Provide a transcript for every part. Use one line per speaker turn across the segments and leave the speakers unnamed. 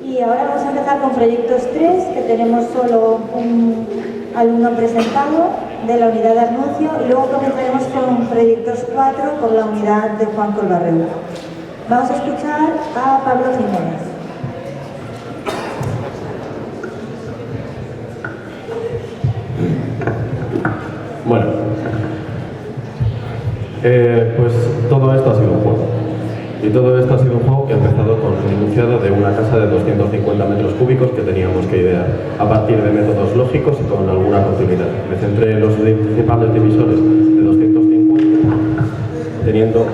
Y ahora vamos a empezar con proyectos 3, que tenemos solo un alumno presentado de la unidad de anuncio, y luego comenzaremos con proyectos 4 por la unidad de Juan Colbarreu. Vamos a escuchar a Pablo Jiménez.
Bueno, pues todo esto ha sido un juego. Y todo esto ha sido un juego que ha empezado con un enunciado de una casa de 250 metros cúbicos que teníamos que idear a partir de métodos lógicos y con alguna continuidad. Me centré en los principales divisores de 250, teniendo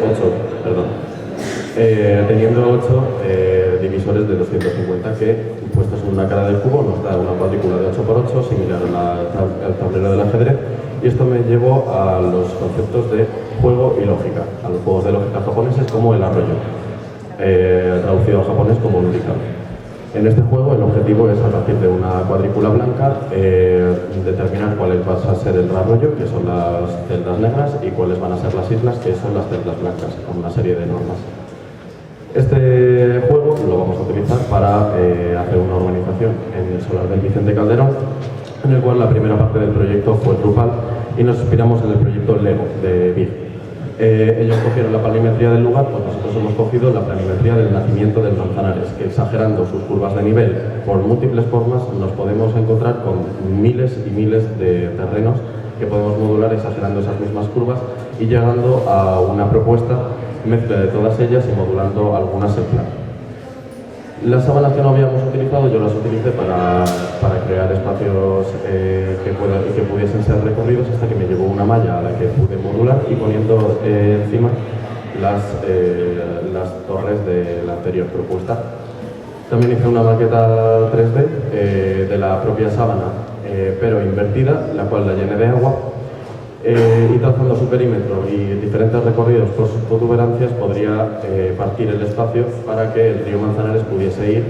8 divisores de 250 que, puestos en una cara del cubo, nos da una cuadrícula de 8×8 similar al tablero del ajedrez. Y esto me llevó a los conceptos de juego y lógica, a los juegos de lógica japoneses como el arroyo, traducido al japonés como Nurikami. En este juego el objetivo es, a partir de una cuadrícula blanca, determinar cuál va a ser el arroyo, que son las celdas negras, y cuáles van a ser las islas, que son las celdas blancas, con una serie de normas. Este juego lo vamos a utilizar para hacer una urbanización en el solar del Vicente Calderón, en el cual la primera parte del proyecto fue Drupal y nos inspiramos en el proyecto Lego de Big. Ellos cogieron la planimetría del lugar, pues nosotros hemos cogido la planimetría del nacimiento del Manzanares, que exagerando sus curvas de nivel por múltiples formas nos podemos encontrar con miles y miles de terrenos que podemos modular exagerando esas mismas curvas y llegando a una propuesta mezcla de todas ellas y modulando algunas en plan. Las sábanas que no habíamos utilizado yo las utilicé para crear espacios que pudiesen ser recorridos, hasta que me llegó una malla a la que pude modular y poniendo encima las torres de la anterior propuesta. También hice una maqueta 3D de la propia sábana, pero invertida, la cual la llené de agua. Y trazando su perímetro y diferentes recorridos por sus protuberancias podría partir el espacio para que el río Manzanares pudiese ir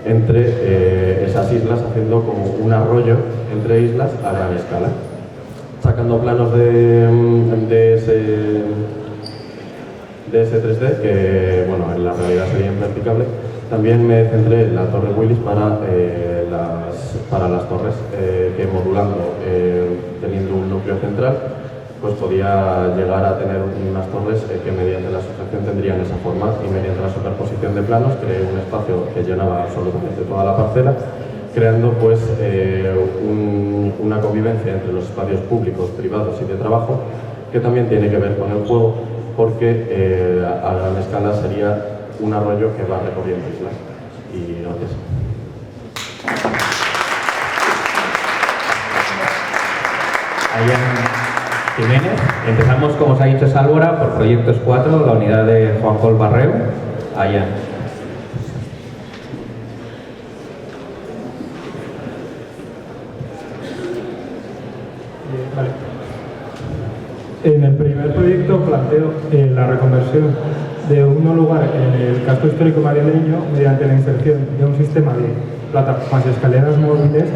entre esas islas, haciendo como un arroyo entre islas a gran escala. Sacando planos de ese 3D, que bueno, en la realidad sería impracticable, también me centré en la Torre Willis para las torres, que modulando, teniendo un núcleo central, pues podía llegar a tener unas torres que mediante la sustracción tendrían esa forma, y mediante la superposición de planos creé un espacio que llenaba absolutamente toda la parcela, creando pues una convivencia entre los espacios públicos, privados y de trabajo, que también tiene que ver con el juego, porque a gran escala sería un arroyo que va recorriendo islas. Y gracias.
Ayan Jiménez. Empezamos, como os ha dicho Sálvora, por proyectos 4, la unidad de Juan Colbarreu. Ayan.
Vale. En el primer proyecto planteo la reconversión de un lugar en el casco histórico madrileño mediante la inserción de un sistema de plataformas y escaleras móviles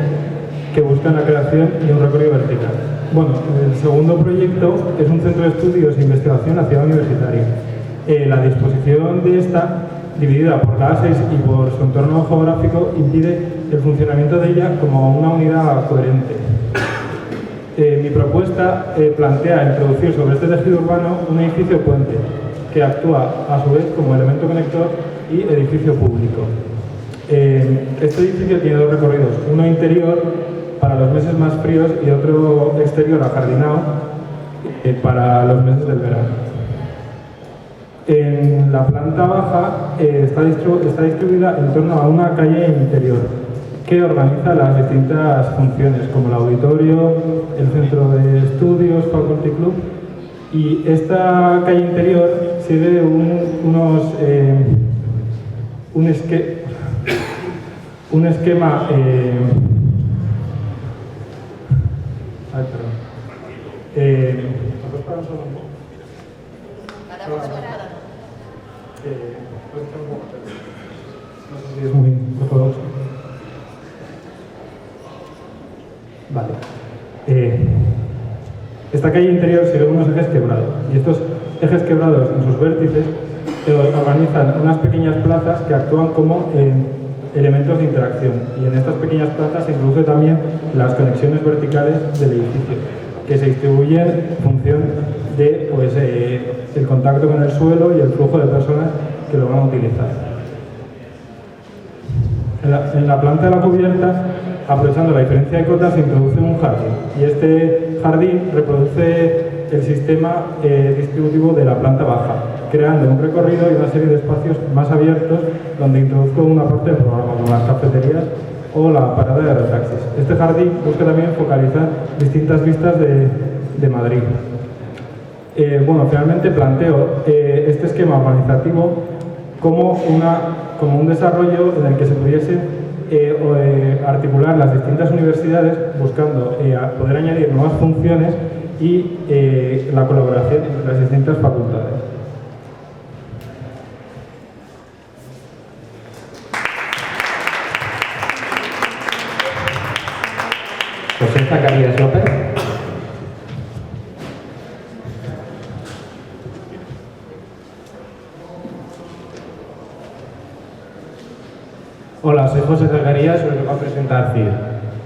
que buscan la creación de un recorrido vertical. Bueno, el segundo proyecto es un centro de estudios e investigación a ciudad universitaria. La disposición de esta, dividida por la A6 y por su entorno geográfico, impide el funcionamiento de ella como una unidad coherente. Mi propuesta plantea introducir sobre este tejido urbano un edificio puente que actúa a su vez como elemento conector y edificio público. Este edificio tiene dos recorridos, uno interior para los meses más fríos y otro exterior ajardinado para los meses del verano. En la planta baja está distribuida en torno a una calle interior que organiza las distintas funciones, como el auditorio, el centro de estudios, Faculty Club, y esta calle interior sigue un esquema no sé si es muy ortodoxo. Vale. Esta calle interior sigue unos ejes quebrados, y estos ejes quebrados en sus vértices organizan unas pequeñas plazas que actúan como elementos de interacción, y en estas pequeñas plazas se introduce también las conexiones verticales del edificio, que se distribuyen en función de el contacto con el suelo y el flujo de personas que lo van a utilizar. En la planta de la cubierta, aprovechando la diferencia de cotas, se introduce un jardín, y este jardín reproduce el sistema distributivo de la planta baja, creando un recorrido y una serie de espacios más abiertos donde introduzco una parte del programa, como las cafeterías o la parada de aerotaxis. Este jardín busca también focalizar distintas vistas de Madrid. Finalmente planteo este esquema organizativo como un desarrollo en el que se pudiese articular las distintas universidades buscando poder añadir nuevas funciones y la colaboración entre las distintas facultades.
José Zacarías López.
Hola, soy José Zacarías y os vengo a presentar CIR.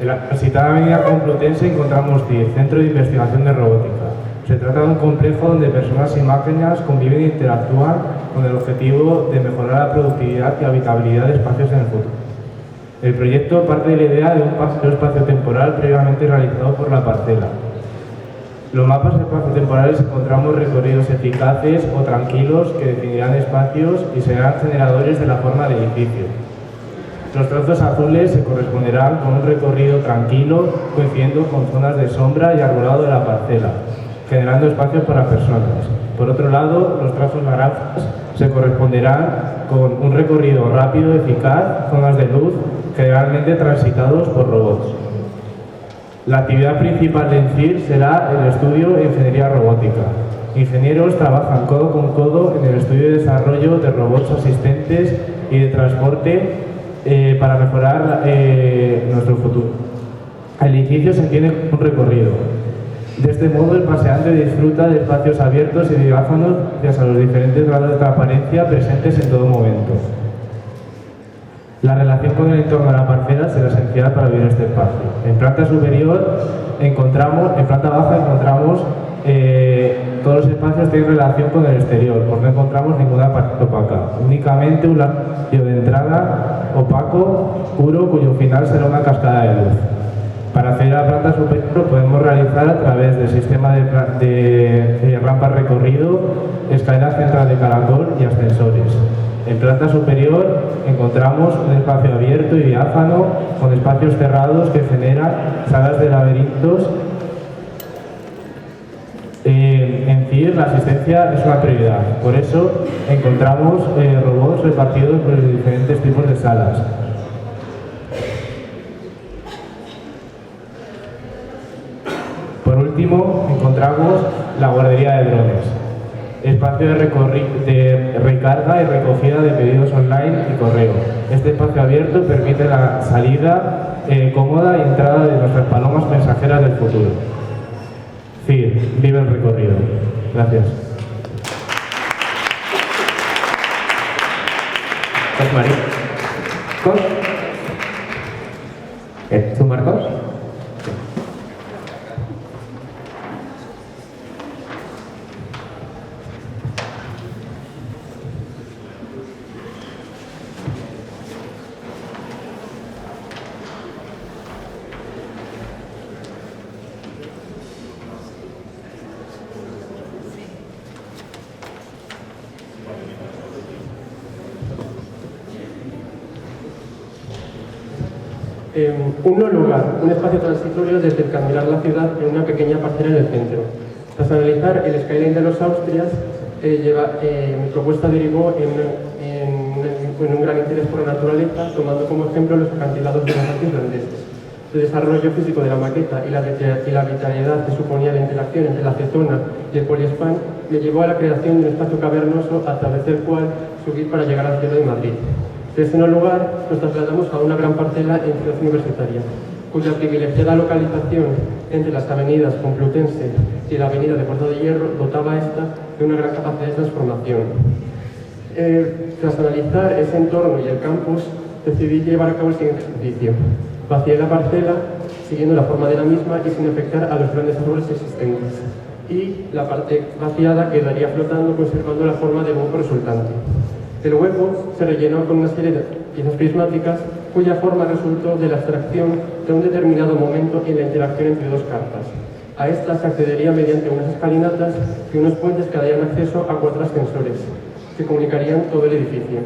En la Universidad Avenida Complutense encontramos CIR, Centro de Investigación de Robótica. Se trata de un complejo donde personas y máquinas conviven e interactúan con el objetivo de mejorar la productividad y habitabilidad de espacios en el futuro. El proyecto parte de la idea de un paseo espacio-temporal previamente realizado por la parcela. Los mapas espacio-temporales encontramos recorridos eficaces o tranquilos que definirán espacios y serán generadores de la forma del edificio. Los trazos azules se corresponderán con un recorrido tranquilo, coincidiendo con zonas de sombra y arbolado de la parcela, generando espacios para personas. Por otro lado, los trazos naranjas se corresponderán con un recorrido rápido, eficaz, zonas de luz, generalmente transitados por robots. La actividad principal de CIR será el estudio de ingeniería robótica. Ingenieros trabajan codo con codo en el estudio y desarrollo de robots asistentes y de transporte para mejorar nuestro futuro. El edificio se tiene un recorrido. De este modo, el paseante disfruta de espacios abiertos y diáfanos gracias a los diferentes grados de transparencia presentes en todo momento. La relación con el entorno de la parcela será esencial para vivir este espacio. En planta baja encontramos todos los espacios tienen relación con el exterior, pues no encontramos ninguna pared opaca, únicamente un labio de entrada opaco, puro, cuyo final será una cascada de luz. Para acceder a la planta superior lo podemos realizar a través del sistema de rampa recorrido, escalera central de caracol y ascensores. En planta superior encontramos un espacio abierto y diáfano con espacios cerrados que generan salas de laberintos. En CIR la asistencia es una prioridad, por eso encontramos robots repartidos por los diferentes tipos de salas. Por último, encontramos la guardería de drones, espacio de recarga y recogida de pedidos online y correo. Este espacio abierto permite la salida cómoda y entrada de nuestras palomas mensajeras del futuro. CIR, vive el recorrido. Gracias.
José María. ¿Tú, Marcos?
Un no lugar, un espacio transitorio desde el que admirar la ciudad en una pequeña parcela en el centro. Tras analizar el skyline de los Austrias, mi propuesta derivó en un gran interés por la naturaleza, tomando como ejemplo los acantilados de los Alpes irlandeses. El desarrollo físico de la maqueta y la vitalidad que suponía la interacción entre la acetona y el poliespan me llevó a la creación de un espacio cavernoso a través del cual subir para llegar al cielo de Madrid. Desde ese lugar nos trasladamos a una gran parcela en Ciudad Universitaria, cuya privilegiada localización entre las avenidas Complutense y la avenida de Puerta de Hierro dotaba a esta de una gran capacidad de transformación. Tras analizar ese entorno y el campus, decidí llevar a cabo el siguiente ejercicio. Vacié la parcela siguiendo la forma de la misma y sin afectar a los grandes árboles existentes. Y la parte vaciada quedaría flotando conservando la forma del hueco resultante. El hueco se rellenó con una serie de piezas prismáticas cuya forma resultó de la extracción de un determinado momento en la interacción entre dos carpas. A estas se accedería mediante unas escalinatas y unos puentes que darían acceso a 4 ascensores que comunicarían todo el edificio.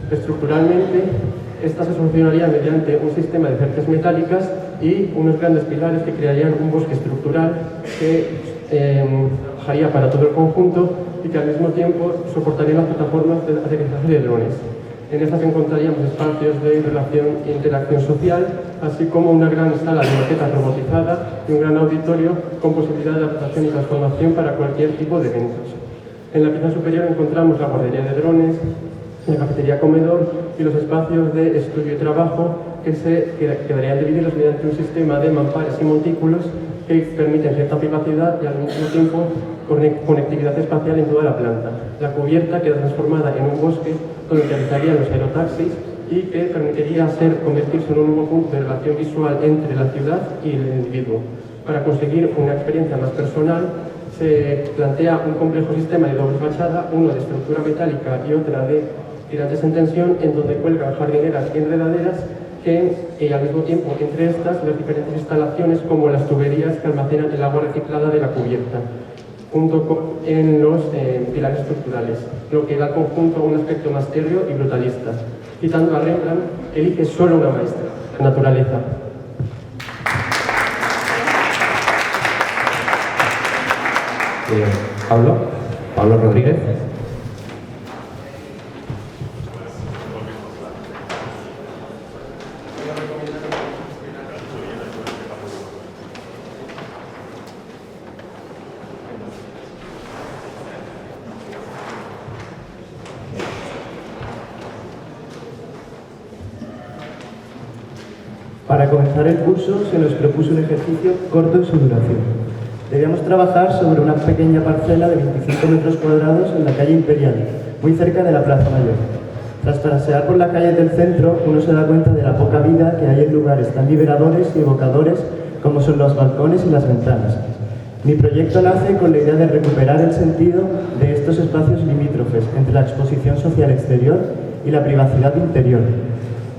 Estructuralmente, esta se solucionaría mediante un sistema de cercas metálicas y unos grandes pilares que crearían un bosque estructural que bajaría para todo el conjunto y que al mismo tiempo soportaría las plataformas de aterrizaje de drones. En estas encontraríamos espacios de relación e interacción social, así como una gran sala de maquetas robotizada y un gran auditorio con posibilidad de adaptación y transformación para cualquier tipo de eventos. En la pieza superior encontramos la guardería de drones, la cafetería comedor y los espacios de estudio y trabajo que quedarían divididos mediante un sistema de mampares y montículos que permiten cierta privacidad y al mismo tiempo conectividad espacial en toda la planta. La cubierta queda transformada en un bosque donde aterrizarían los aerotaxis y que permitiría convertirse en un nuevo punto de relación visual entre la ciudad y el individuo. Para conseguir una experiencia más personal, se plantea un complejo sistema de doble fachada, uno de estructura metálica y otra de tirantes en tensión, en donde cuelgan jardineras y enredaderas que al mismo tiempo entre estas las diferentes instalaciones como las tuberías que almacenan el agua reciclada de la cubierta, junto con los pilares estructurales, lo que da al conjunto un aspecto más térreo y brutalista. Citando a Rembrandt, elige solo una maestra, la naturaleza.
Pablo Rodríguez.
Para comenzar el curso se nos propuso un ejercicio corto en su duración. Debíamos trabajar sobre una pequeña parcela de 25 metros cuadrados en la calle Imperial, muy cerca de la Plaza Mayor. Tras pasear por las calles del centro, uno se da cuenta de la poca vida que hay en lugares tan liberadores y evocadores como son los balcones y las ventanas. Mi proyecto nace con la idea de recuperar el sentido de estos espacios limítrofes entre la exposición social exterior y la privacidad interior.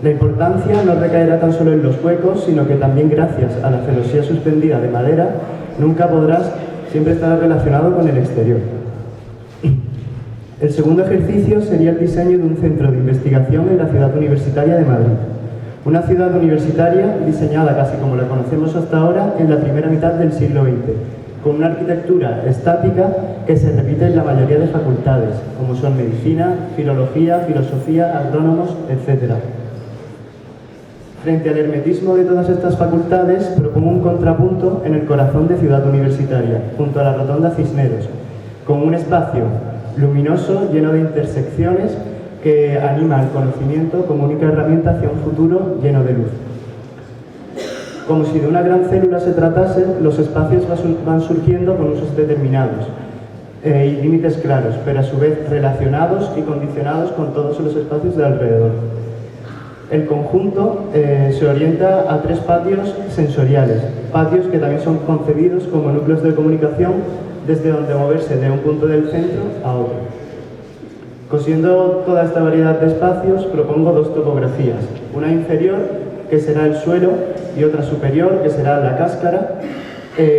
La importancia no recaerá tan solo en los huecos, sino que también gracias a la celosía suspendida de madera, nunca podrás siempre estar relacionado con el exterior. El segundo ejercicio sería el diseño de un centro de investigación en la ciudad universitaria de Madrid. Una ciudad universitaria diseñada casi como la conocemos hasta ahora en la primera mitad del siglo XX, con una arquitectura estática que se repite en la mayoría de facultades, como son medicina, filología, filosofía, agrónomos, etc. Frente al hermetismo de todas estas facultades, propongo un contrapunto en el corazón de Ciudad Universitaria, junto a la Rotonda Cisneros, con un espacio luminoso, lleno de intersecciones, que anima al conocimiento como única herramienta hacia un futuro lleno de luz. Como si de una gran célula se tratase, los espacios van surgiendo con usos determinados y límites claros, pero a su vez relacionados y condicionados con todos los espacios de alrededor. El conjunto se orienta a 3 patios sensoriales, patios que también son concebidos como núcleos de comunicación desde donde moverse de un punto del centro a otro. Cosiendo toda esta variedad de espacios, propongo 2 topografías, una inferior, que será el suelo, y otra superior, que será la cáscara,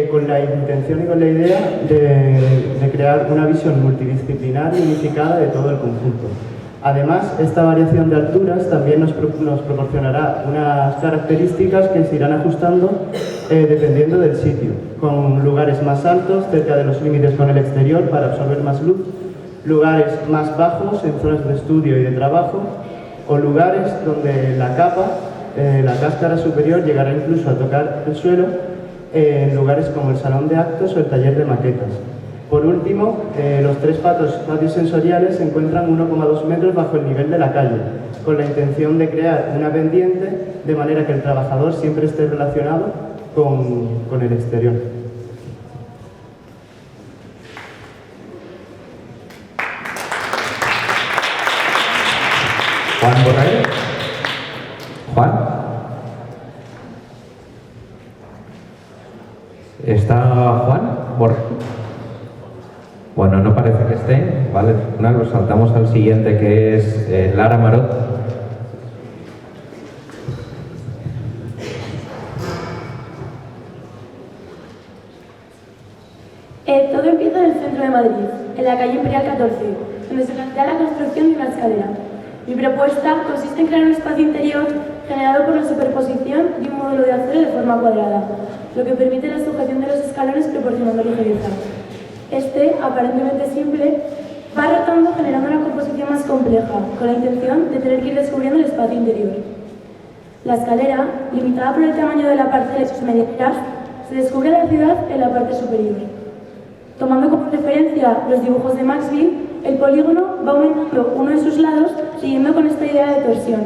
con la intención y con la idea de crear una visión multidisciplinar y unificada de todo el conjunto. Además, esta variación de alturas también nos proporcionará unas características que se irán ajustando dependiendo del sitio, con lugares más altos, cerca de los límites con el exterior para absorber más luz, lugares más bajos en zonas de estudio y de trabajo, o lugares donde la capa, la cáscara superior, llegará incluso a tocar el suelo, en lugares como el salón de actos o el taller de maquetas. Por último, los 3 patios sensoriales se encuentran 1,2 metros bajo el nivel de la calle, con la intención de crear una pendiente de manera que el trabajador siempre esté relacionado con el exterior.
Juan Borrell. ¿Juan? ¿Está Juan? Bueno, no parece que esté. Vale, nos saltamos al siguiente, que es Lara Marot.
Todo empieza en el centro de Madrid, en la calle Imperial 14, donde se plantea la construcción de una escalera. Mi propuesta consiste en crear un espacio interior generado por la superposición de un módulo de acero de forma cuadrada, lo que permite la sujeción de los escalones proporcionando ligereza. Este, aparentemente simple, va rotando generando una composición más compleja, con la intención de tener que ir descubriendo el espacio interior. La escalera, limitada por el tamaño de la parcela y sus medidas, se descubre la ciudad en la parte superior. Tomando como referencia los dibujos de Maxville, el polígono va aumentando uno de sus lados siguiendo con esta idea de torsión.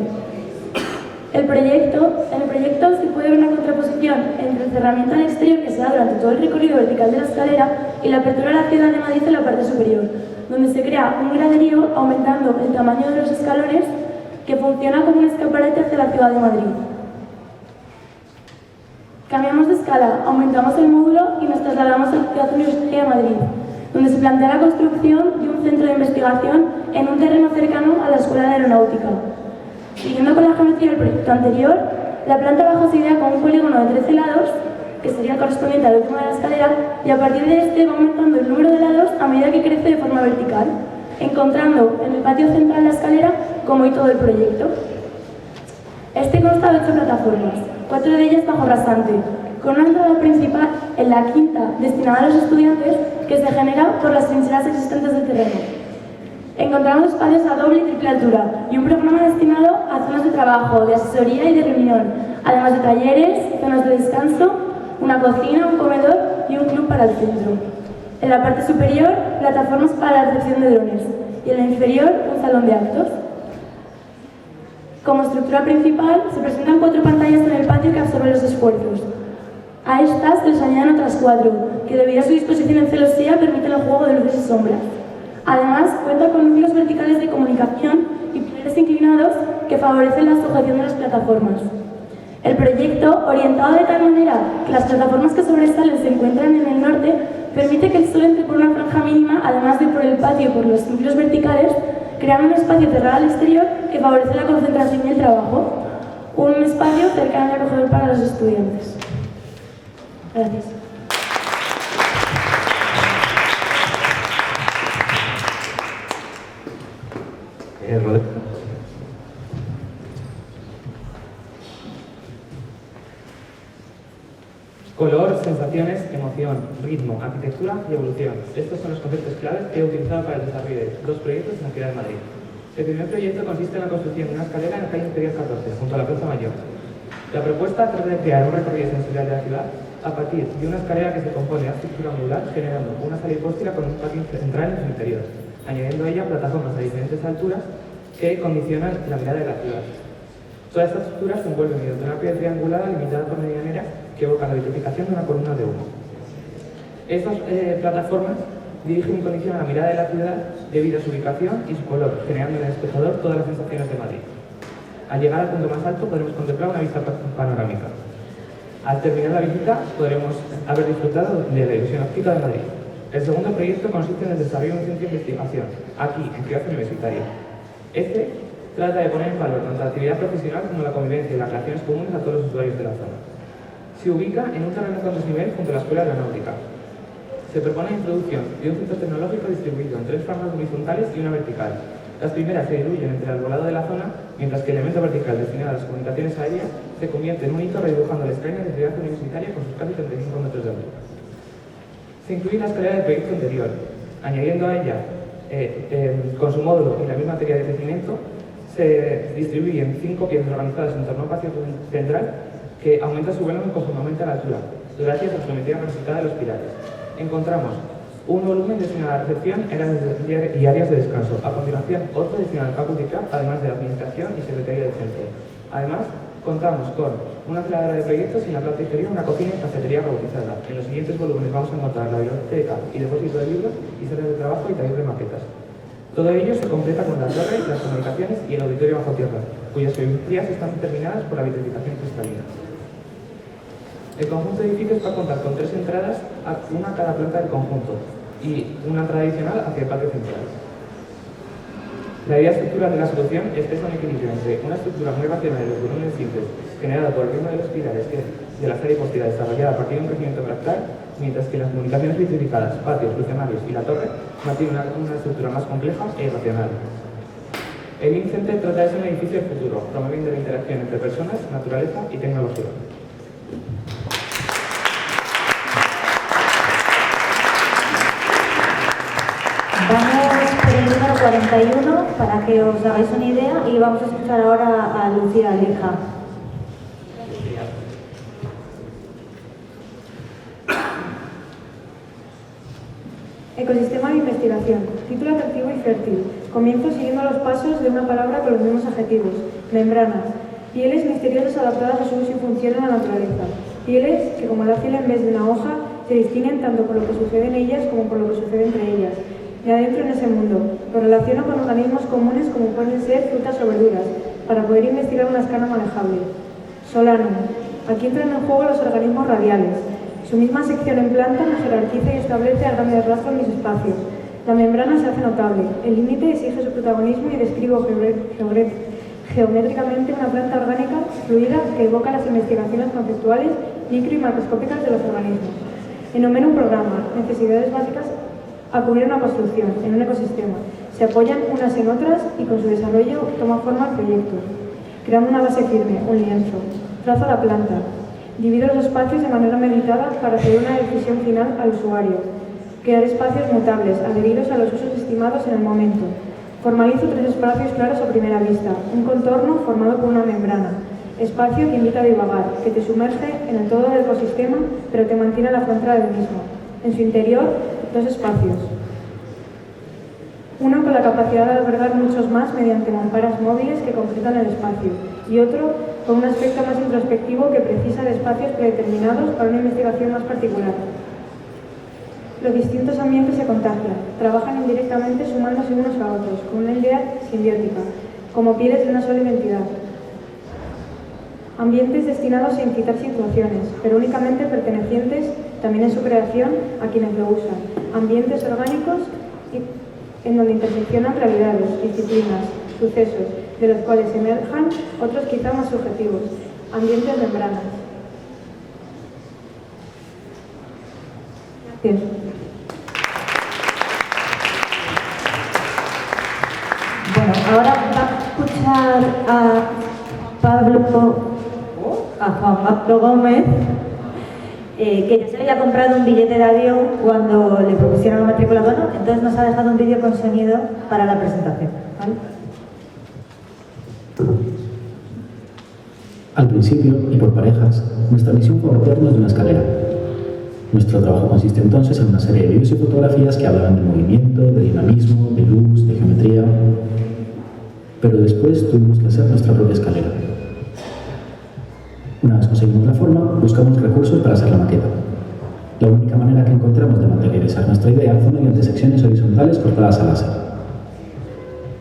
En el proyecto se puede ver una contraposición entre el cerramiento al exterior que se da durante todo el recorrido vertical de la escalera y la apertura a la ciudad de Madrid en la parte superior, donde se crea un graderío aumentando el tamaño de los escalones que funciona como un escaparate hacia la ciudad de Madrid. Cambiamos de escala, aumentamos el módulo y nos trasladamos a la Ciudad Universitaria de Madrid, donde se plantea la construcción de un centro de investigación en un terreno cercano a la Escuela de Aeronáutica. Siguiendo con la geometría del proyecto anterior, la planta baja se idea con un polígono de 13 lados, que sería el correspondiente al último de la escalera, y a partir de este va aumentando el número de lados a medida que crece de forma vertical, encontrando en el patio central la escalera como hito del proyecto. Este consta de 8 plataformas, 4 de ellas bajo rasante, con una entrada principal en la quinta destinada a los estudiantes que se genera por las trincheras existentes del terreno. Encontramos espacios a doble y triple altura y un programa destinado a zonas de trabajo, de asesoría y de reunión, además de talleres, zonas de descanso, una cocina, un comedor y un club para el centro. En la parte superior, plataformas para la recepción de drones y en la inferior, un salón de actos. Como estructura principal, se presentan 4 pantallas en el patio que absorben los esfuerzos. A estas se les añaden otras 4, que debido a su disposición en celosía permiten el juego de luces y sombras. Además, cuenta con núcleos verticales de comunicación y pilares inclinados que favorecen la sujeción de las plataformas. El proyecto, orientado de tal manera que las plataformas que sobresalen se encuentran en el norte, permite que el sol entre por una franja mínima, además de por el patio y por los núcleos verticales, creando un espacio cerrado al exterior que favorece la concentración y el trabajo. Un espacio cercano y acogedor para los estudiantes. Gracias.
Color, sensaciones, emoción, ritmo, arquitectura y evolución. Estos son los conceptos claves que he utilizado para el desarrollo de 2 proyectos en la ciudad de Madrid. El primer proyecto consiste en la construcción de una escalera en la calle Imperial 14, junto a la Plaza Mayor. La propuesta trata de crear un recorrido sensorial de la ciudad a partir de una escalera que se compone de estructura modular, generando una sala hipóstica con un patio central en su interior, añadiendo a ella plataformas a diferentes alturas que condicionan la mirada de la ciudad. Toda esta estructura se envuelve mediante una piedra triangulada limitada por medianeras que evoca la vitrificación de una columna de humo. Estas plataformas dirigen y condicionan la mirada de la ciudad debido a su ubicación y su color, generando en el espectador todas las sensaciones de Madrid. Al llegar al punto más alto podremos contemplar una vista panorámica. Al terminar la visita podremos haber disfrutado de la ilusión óptica de Madrid. El segundo proyecto consiste en el desarrollo de un centro de investigación, aquí, en Ciudad Universitaria. Este trata de poner en valor tanto la actividad profesional como la convivencia y las relaciones comunes a todos los usuarios de la zona. Se ubica en un terreno con desnivel junto a la Escuela de Aeronáutica. Se propone la introducción de un centro tecnológico distribuido en 3 franjas horizontales y una vertical. Las primeras se diluyen entre el arbolado de la zona, mientras que el elemento vertical destinado a las comunicaciones aéreas se convierte en un hito redibujando la escalera de Ciudad Universitaria con sus casi 35 metros de altura. Se incluye la escalera del proyecto anterior, añadiendo a ella, con su módulo y la misma teoría de crecimiento, se distribuyen 5 piezas organizadas en torno a un patio central que aumenta su volumen conforme aumenta la altura, gracias a la geometría transitada de los pilares. Encontramos un volumen destinado a la recepción y áreas de descanso. A continuación, otro destinado al faculty club, además de la administración y secretaría del centro. Además, contamos con una aceleradora de proyectos y en la planta inferior una cocina y cafetería robotizada. En los siguientes volúmenes vamos a encontrar la biblioteca y depósito de libros y salas de trabajo y taller de maquetas. Todo ello se completa con la torre, las comunicaciones y el auditorio bajo tierra. cuyas geometrías están determinadas por la vitrificación cristalina. El conjunto de edificios va a contar con 3 entradas, una a cada planta del conjunto, y una entrada adicional hacia el patio central. La idea estructural de la solución es un equilibrio entre una estructura muy racional de los volúmenes simples, generada por el ritmo de los pilares de la serie híposta desarrollada a partir de un crecimiento fractal, mientras que las comunicaciones vitrificadas, patios, lucenarios y la torre mantienen una estructura más compleja e irracional. El INCENTE trata de ser un edificio del futuro, promoviendo la interacción entre personas, naturaleza y tecnología.
Vamos por el número 41 para que os hagáis una idea y vamos a escuchar ahora a Lucía Alija.
Ecosistema de investigación. Título atractivo y fértil. Comienzo siguiendo los pasos de una palabra con los mismos adjetivos. Membranas. Pieles misteriosas adaptadas a su uso y función en la naturaleza. Pieles que, como la piel en vez de una hoja, se distinguen tanto por lo que sucede en ellas como por lo que sucede entre ellas. Me adentro en ese mundo. Lo relaciono con organismos comunes como pueden ser frutas o verduras, para poder investigar una escala manejable. Solanum. Aquí entran en juego los organismos radiales. Su misma sección en planta me jerarquiza y establece a grandes rasgos mis espacios. La membrana se hace notable. El límite exige su protagonismo y describo geométricamente una planta orgánica fluida que evoca las investigaciones conceptuales, micro y macroscópicas de los organismos. Enumero un programa, necesidades básicas a cubrir una construcción, en un ecosistema. Se apoyan unas en otras y con su desarrollo toma forma el proyecto. Creando una base firme, un lienzo. Trazo la planta. Divido los espacios de manera meditada para hacer una decisión final al usuario. Crear espacios mutables, adheridos a los usos estimados en el momento. Formalizo 3 espacios claros a primera vista. Un contorno formado por una membrana. Espacio que invita a divagar, que te sumerge en el todo del ecosistema, pero te mantiene a la frontera del mismo. En su interior, 2 espacios. Uno con la capacidad de albergar muchos más mediante mamparas móviles que completan el espacio, y otro con un aspecto más introspectivo que precisa de espacios predeterminados para una investigación más particular. Los distintos ambientes se contagian, trabajan indirectamente sumándose unos a otros, con una idea simbiótica, como pieles de una sola identidad. Ambientes destinados a incitar situaciones, pero únicamente pertenecientes, también en su creación, a quienes lo usan. Ambientes orgánicos en donde interseccionan realidades, disciplinas, sucesos, de los cuales emerjan otros quizá más subjetivos. Ambientes membranas. Gracias.
Bueno, ahora va a escuchar a Juan Pablo Gómez, que ya se había comprado un billete de avión cuando le propusieron la matrícula, bueno, entonces nos ha dejado un vídeo con sonido para la presentación, ¿vale?
Al principio, y por parejas, nuestra misión fue meternos de una escalera. Nuestro trabajo consiste entonces en una serie de vídeos y fotografías que hablaban de movimiento, de dinamismo, de luz, de geometría. Pero después tuvimos que hacer nuestra propia escalera. Una vez conseguimos la forma, buscamos recursos para hacer la maqueta. La única manera que encontramos de materializar nuestra idea fue mediante secciones horizontales cortadas a láser.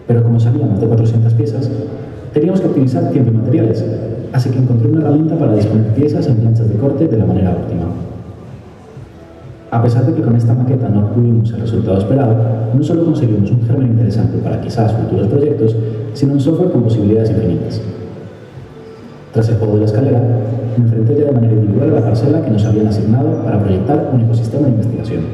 Pero como sabíamos de 400 piezas, teníamos que optimizar tiempo y materiales, así que encontré una herramienta para disponer piezas en planchas de corte de la manera óptima. A pesar de que con esta maqueta no obtuvimos el resultado esperado, no solo conseguimos un germen interesante para quizás futuros proyectos, sino un software con posibilidades infinitas. Tras el juego de la escalera, me enfrenté ya de manera individual a la parcela que nos habían asignado para proyectar un ecosistema de investigación.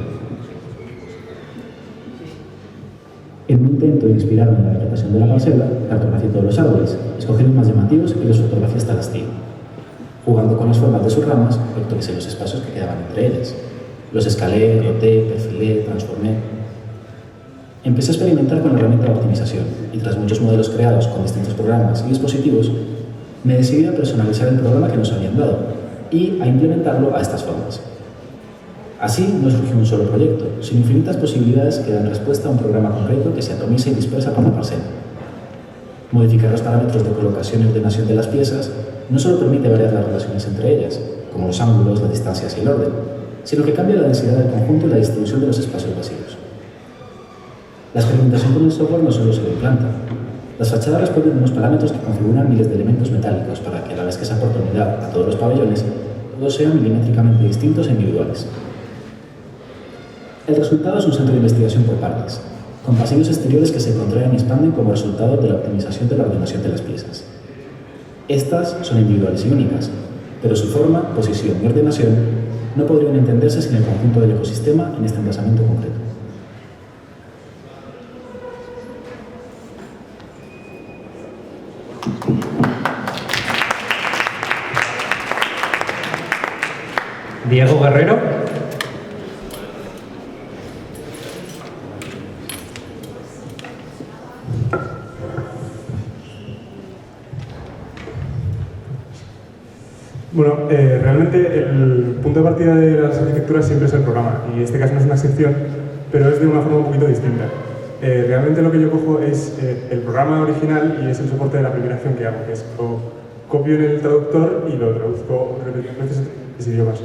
En un intento de inspirarme en la vegetación de la parcela, cartografié todos los árboles, escogí los más llamativos y los fotografié hasta el hastío. Jugando con las formas de sus ramas, vectoricé los espacios que quedaban entre ellas. Los escalé, roté, perfilé, transformé. Empecé a experimentar con la herramienta de optimización y tras muchos modelos creados con distintos programas y dispositivos, me decidí a personalizar el programa que nos habían dado y a implementarlo a estas formas. Así no surgió un solo proyecto, sino infinitas posibilidades que dan respuesta a un programa concreto que se atomiza y dispersa por la parcela. Modificar los parámetros de colocación y ordenación de las piezas no solo permite variar las relaciones entre ellas, como los ángulos, las distancias y el orden, sino que cambia la densidad del conjunto y la distribución de los espacios vacíos. La experimentación con el software no solo se ve en planta. Las fachadas responden a unos parámetros que configuran miles de elementos metálicos para que, a la vez que se aporta unidad a todos los pabellones, todos sean milimétricamente distintos e individuales. El resultado es un centro de investigación por partes, con pasillos exteriores que se contraen y expanden como resultado de la optimización de la ordenación de las piezas. Estas son individuales y únicas, pero su forma, posición y ordenación no podrían entenderse sin el conjunto del ecosistema en este emplazamiento concreto.
Diego Guerrero.
Bueno, realmente el punto de partida de las arquitecturas siempre es el programa, y este caso no es una excepción, pero es de una forma un poquito distinta. Realmente lo que yo cojo es el programa original y es el soporte de la primera acción que hago, que es lo copio en el traductor y lo traduzco repetidas veces en tres idiomas.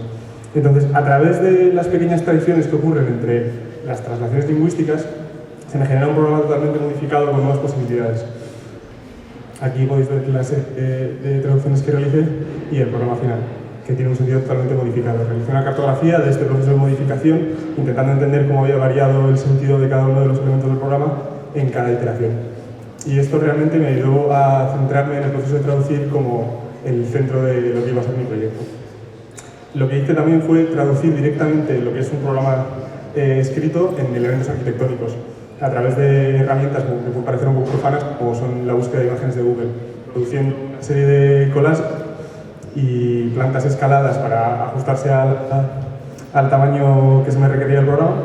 Entonces, a través de las pequeñas tradiciones que ocurren entre las traslaciones lingüísticas, se me genera un programa totalmente modificado con nuevas posibilidades. Aquí podéis ver la serie de traducciones que realicé y el programa final, que tiene un sentido totalmente modificado. Realicé una cartografía de este proceso de modificación, intentando entender cómo había variado el sentido de cada uno de los elementos del programa en cada iteración. Y esto realmente me ayudó a centrarme en el proceso de traducir como el centro de lo que iba a ser mi proyecto. Lo que hice también fue traducir directamente lo que es un programa escrito en elementos arquitectónicos, a través de herramientas que pueden parecer un poco profanas, como son la búsqueda de imágenes de Google, produciendo una serie de collages y plantas escaladas para ajustarse al tamaño que se me requería el programa,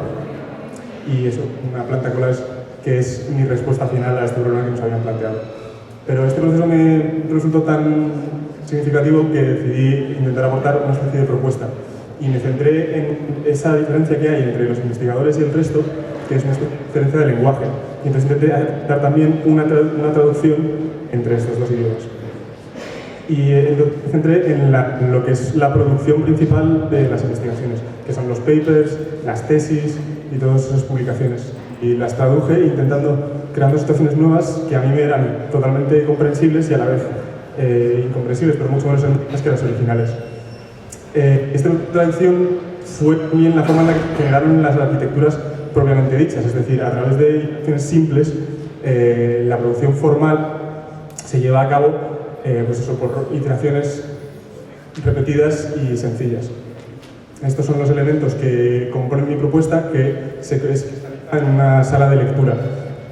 y eso, una planta collage que es mi respuesta final a este problema que nos habían planteado. Pero este proceso me resultó tan significativo que decidí intentar aportar una especie de propuesta, y me centré en esa diferencia que hay entre los investigadores y el resto, que es una diferencia de lenguaje. Y entonces intenté dar también una traducción entre estos dos idiomas. Y entonces me centré en lo que es la producción principal de las investigaciones, que son los papers, las tesis y todas esas publicaciones. Y las traduje creando situaciones nuevas que a mí me eran totalmente comprensibles y a la vez incomprensibles, pero mucho menos entendibles que las originales. Esta traducción fue también la forma en la que generaron las arquitecturas propiamente dichas, es decir, a través de iteraciones simples, la producción formal se lleva a cabo pues eso, por iteraciones repetidas y sencillas. Estos son los elementos que componen mi propuesta, que se cristaliza en una sala de lectura,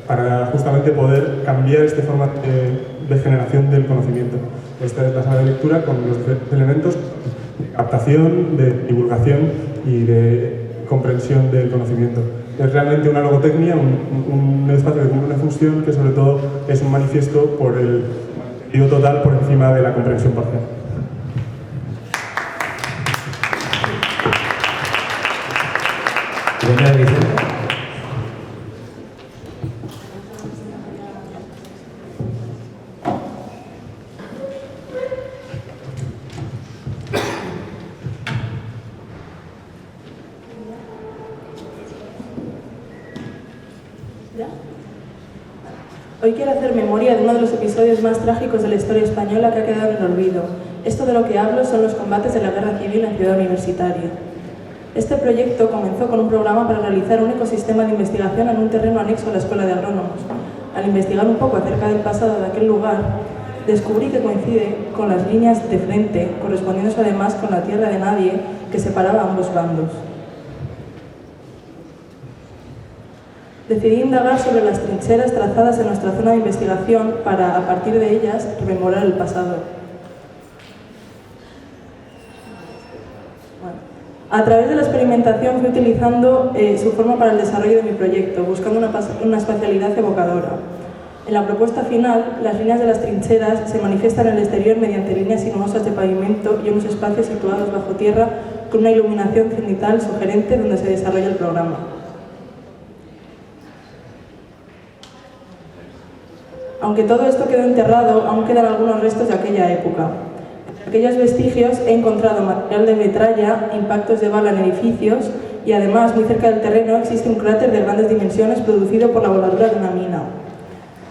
para justamente poder cambiar este formato de generación del conocimiento. Esta es la sala de lectura con los diferentes elementos de captación, de divulgación y de comprensión del conocimiento. Es realmente una logotecnia, un espacio que cumple una función que sobre todo es un manifiesto por el sentido total por encima de la comprensión parcial.
Hoy quiero hacer memoria de uno de los episodios más trágicos de la historia española que ha quedado en el olvido. Esto de lo que hablo son los combates de la Guerra Civil en Ciudad Universitaria. Este proyecto comenzó con un programa para realizar un ecosistema de investigación en un terreno anexo a la Escuela de Agrónomos. Al investigar un poco acerca del pasado de aquel lugar, descubrí que coincide con las líneas de frente, correspondiéndose además con la tierra de nadie que separaba a ambos bandos. Decidí indagar sobre las trincheras trazadas en nuestra zona de investigación para, a partir de ellas, rememorar el pasado. A través de la experimentación fui utilizando su forma para el desarrollo de mi proyecto, buscando una espacialidad evocadora. En la propuesta final, las líneas de las trincheras se manifiestan en el exterior mediante líneas sinuosas de pavimento y unos espacios situados bajo tierra con una iluminación cenital sugerente donde se desarrolla el programa. Aunque todo esto quedó enterrado, aún quedan algunos restos de aquella época. En aquellos vestigios he encontrado material de metralla, impactos de bala en edificios y además, muy cerca del terreno, existe un cráter de grandes dimensiones producido por la voladura de una mina.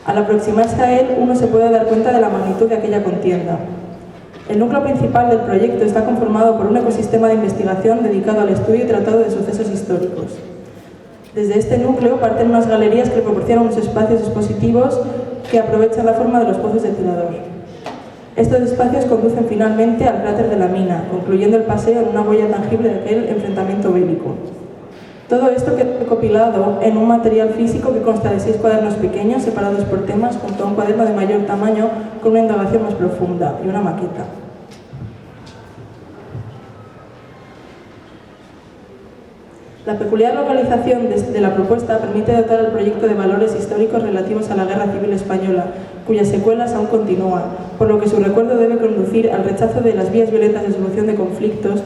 Al aproximarse a él, uno se puede dar cuenta de la magnitud de aquella contienda. El núcleo principal del proyecto está conformado por un ecosistema de investigación dedicado al estudio y tratado de sucesos históricos. Desde este núcleo parten unas galerías que proporcionan unos espacios expositivos que aprovechan la forma de los pozos de tirador. Estos espacios conducen finalmente al cráter de la mina, concluyendo el paseo en una huella tangible de aquel enfrentamiento bélico. Todo esto queda recopilado en un material físico que consta de 6 cuadernos pequeños separados por temas junto a un cuaderno de mayor tamaño con una indagación más profunda y una maqueta. La peculiar localización de la propuesta permite dotar al proyecto de valores históricos relativos a la Guerra Civil Española, cuyas secuelas aún continúan, por lo que su recuerdo debe conducir al rechazo de las vías violentas de solución de conflictos.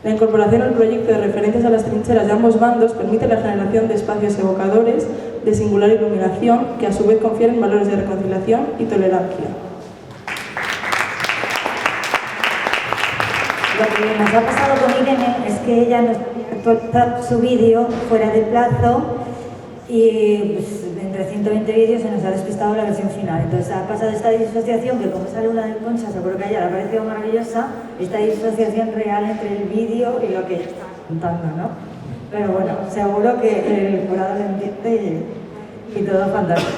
La incorporación al proyecto de referencias a las trincheras de ambos bandos permite la generación de espacios evocadores de singular iluminación que a su vez confieren valores de reconciliación y tolerancia.
Lo que nos ha pasado con Irene es que ella nos actualizado su vídeo fuera de plazo y pues, entre 120 vídeos se nos ha despistado la versión final. Entonces ha pasado esta disociación que, como sale una de Concha, seguro que a ella le ha parecido maravillosa, esta disociación real entre el vídeo y lo que ella está contando, ¿no? Pero bueno, seguro que el jurado lo entiende y todo fantástico.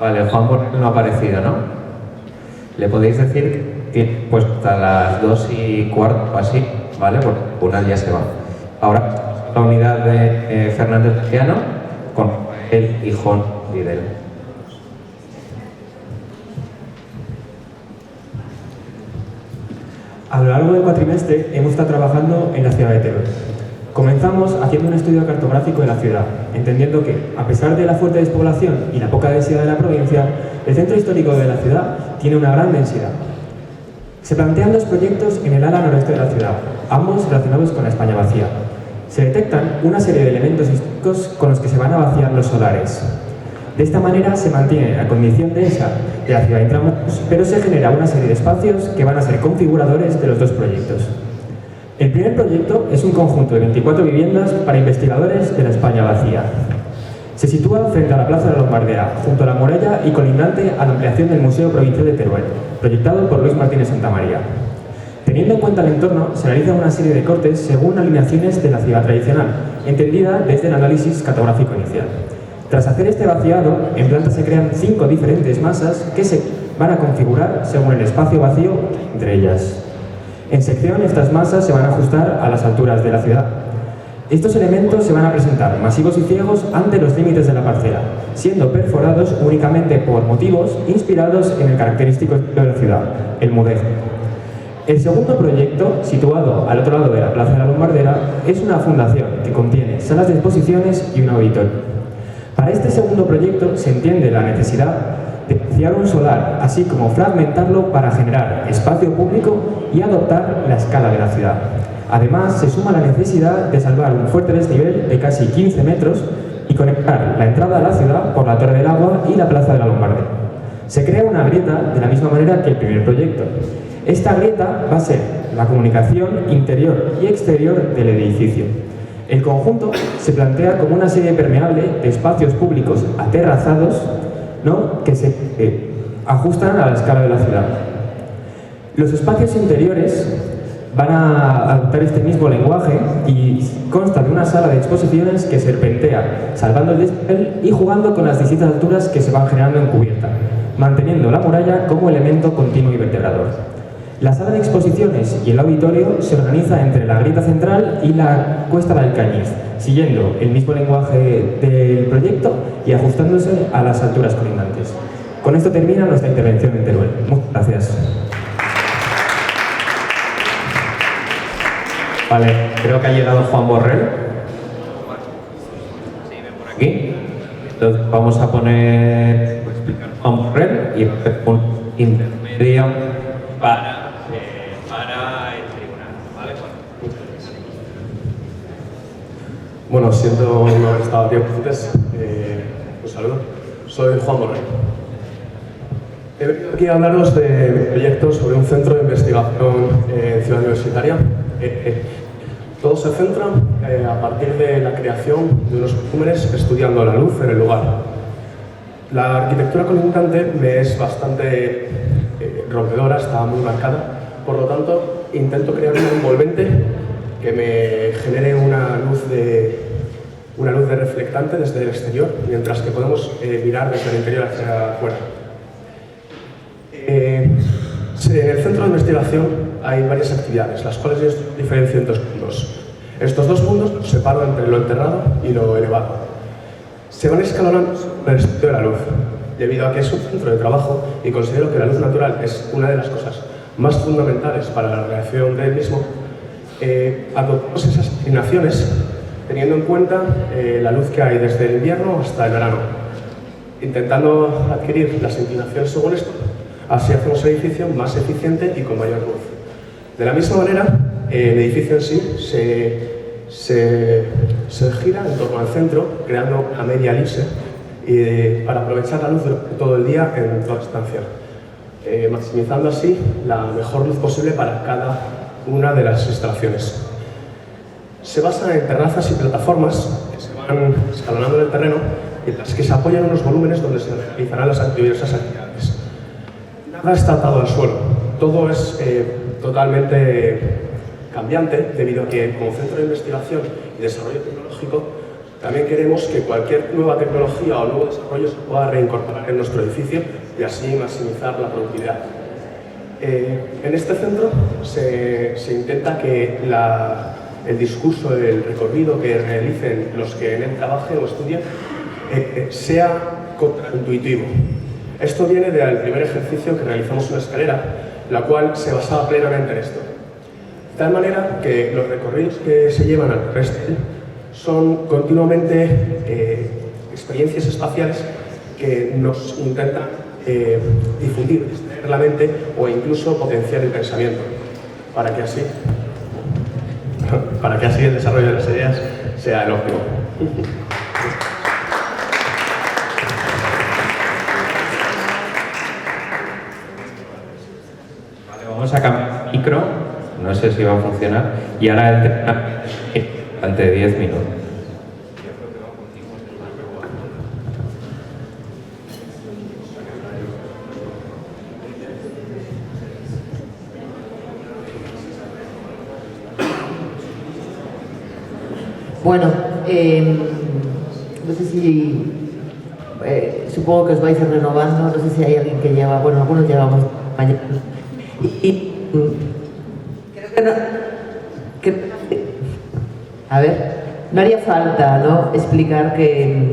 Vale, Juan Borrell no ha aparecido, ¿no? ¿Le podéis decir que pues hasta las 2:15 o así, ¿vale? Porque una ya se va. Ahora, la unidad de Fernández Luciano con el Hijón Videl.
A lo largo del cuatrimestre hemos estado trabajando en la ciudad de Teruel. Comenzamos haciendo un estudio cartográfico de la ciudad, entendiendo que, a pesar de la fuerte despoblación y la poca densidad de la provincia, el centro histórico de la ciudad tiene una gran densidad. Se plantean 2 proyectos en el ala noreste de la ciudad, ambos relacionados con la España vacía. Se detectan una serie de elementos históricos con los que se van a vaciar los solares. De esta manera se mantiene la condición densa de la ciudad de Intramuros, pero se genera una serie de espacios que van a ser configuradores de los 2 proyectos. El primer proyecto es un conjunto de 24 viviendas para investigadores de la España vacía. Se sitúa frente a la Plaza de la Lombardera, junto a la muralla y colindante a la ampliación del Museo Provincial de Teruel, proyectado por Luis Martínez Santamaría. Teniendo en cuenta el entorno, se realizan una serie de cortes según alineaciones de la ciudad tradicional, entendida desde el análisis cartográfico inicial. Tras hacer este vaciado, en planta se crean 5 diferentes masas que se van a configurar según el espacio vacío entre ellas. En sección, estas masas se van a ajustar a las alturas de la ciudad. Estos elementos se van a presentar masivos y ciegos ante los límites de la parcela, siendo perforados únicamente por motivos inspirados en el característico de la ciudad, el mudéjar. El segundo proyecto, situado al otro lado de la Plaza de la Lombardera, es una fundación que contiene salas de exposiciones y un auditorio. Para este segundo proyecto se entiende la necesidad de vaciar un solar, así como fragmentarlo para generar espacio público y adoptar la escala de la ciudad. Además, se suma la necesidad de salvar un fuerte desnivel de casi 15 metros y conectar la entrada a la ciudad por la Torre del Agua y la Plaza de la Lombardera. Se crea una grieta de la misma manera que el primer proyecto. Esta grieta va a ser la comunicación interior y exterior del edificio. El conjunto se plantea como una serie permeable de espacios públicos aterrazados, ¿no?, que se ajustan a la escala de la ciudad. Los espacios interiores van a adoptar este mismo lenguaje y consta de una sala de exposiciones que serpentea, salvando el desnivel y jugando con las distintas alturas que se van generando en cubierta, manteniendo la muralla como elemento continuo y vertebrador. La sala de exposiciones y el auditorio se organiza entre la grieta central y la cuesta del Alcañiz, siguiendo el mismo lenguaje del proyecto y ajustándose a las alturas colindantes. Con esto termina nuestra intervención en Teruel. Muchas gracias.
Vale, creo que ha llegado Juan Borrell. Sí, ven por aquí. Entonces vamos a poner Juan Borrell y un intermedio para el tribunal. ¿Vale?
Bueno, siento no haber estado a tiempo antes. Un saludo. Soy Juan Borrell. He venido aquí a hablaros de proyectos sobre un centro de investigación en Ciudad Universitaria.
Todo se centra a partir de la creación de unos volúmenes estudiando la luz en el lugar. La arquitectura colindante me es bastante rompedora, está muy marcada, por lo tanto intento crear un envolvente que me genere una luz de reflectante desde el exterior, mientras que podemos mirar desde el interior hacia afuera. En el centro de investigación hay varias actividades, las cuales yo diferencio en dos mundos. Estos dos mundos los separo entre lo enterrado y lo elevado. Se van escalonando el espectro de la luz, debido a que es un centro de trabajo y considero que la luz natural es una de las cosas más fundamentales para la realización del mismo. Adoptamos esas asignaciones teniendo en cuenta la luz que hay desde el invierno hasta el verano, intentando adquirir las inclinaciones según esto. Así hacemos el edificio más eficiente y con mayor luz. De la misma manera, el edificio en sí se gira en torno al centro, creando una media elipse para aprovechar la luz todo el día en toda la estancia, maximizando así la mejor luz posible para cada una de las instalaciones. Se basa en terrazas y plataformas que se van escalonando en el terreno y en las que se apoyan unos volúmenes donde se realizarán las diversas actividades. Nada está atado al suelo, todo es totalmente cambiante debido a que como centro de investigación y desarrollo tecnológico también queremos que cualquier nueva tecnología o nuevo desarrollo se pueda reincorporar en nuestro edificio y así maximizar la productividad. En este centro se intenta que el discurso, el recorrido que realicen los que en él trabajen o estudien sea contraintuitivo. Esto viene del primer ejercicio que realizamos en la escalera, la cual se basaba plenamente en esto. De tal manera que los recorridos que se llevan al resto son continuamente experiencias espaciales que nos intentan difundir, distraer la mente o incluso potenciar el pensamiento, para que así el desarrollo de las ideas sea el óptimo.
Vamos a cambiar el micro, no sé si va a funcionar, y ahora durante 10 minutos.
Bueno, no sé si, supongo que os vais renovando, no sé si hay alguien que lleva, bueno, algunos llevamos mañana. Y creo que no, a ver, no haría falta, ¿no?, explicar que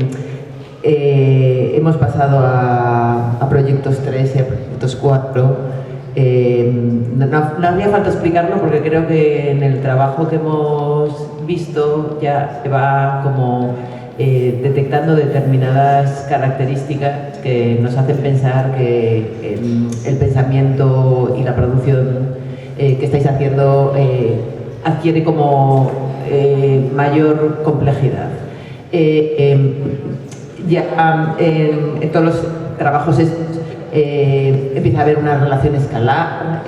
hemos pasado a proyectos 3 y a proyectos 4. No haría falta explicarlo porque creo que en el trabajo que hemos visto ya se va como detectando determinadas características que nos hacen pensar que el pensamiento y la producción que estáis haciendo adquiere como mayor complejidad. Ya en todos los trabajos empieza a haber una relación escalar,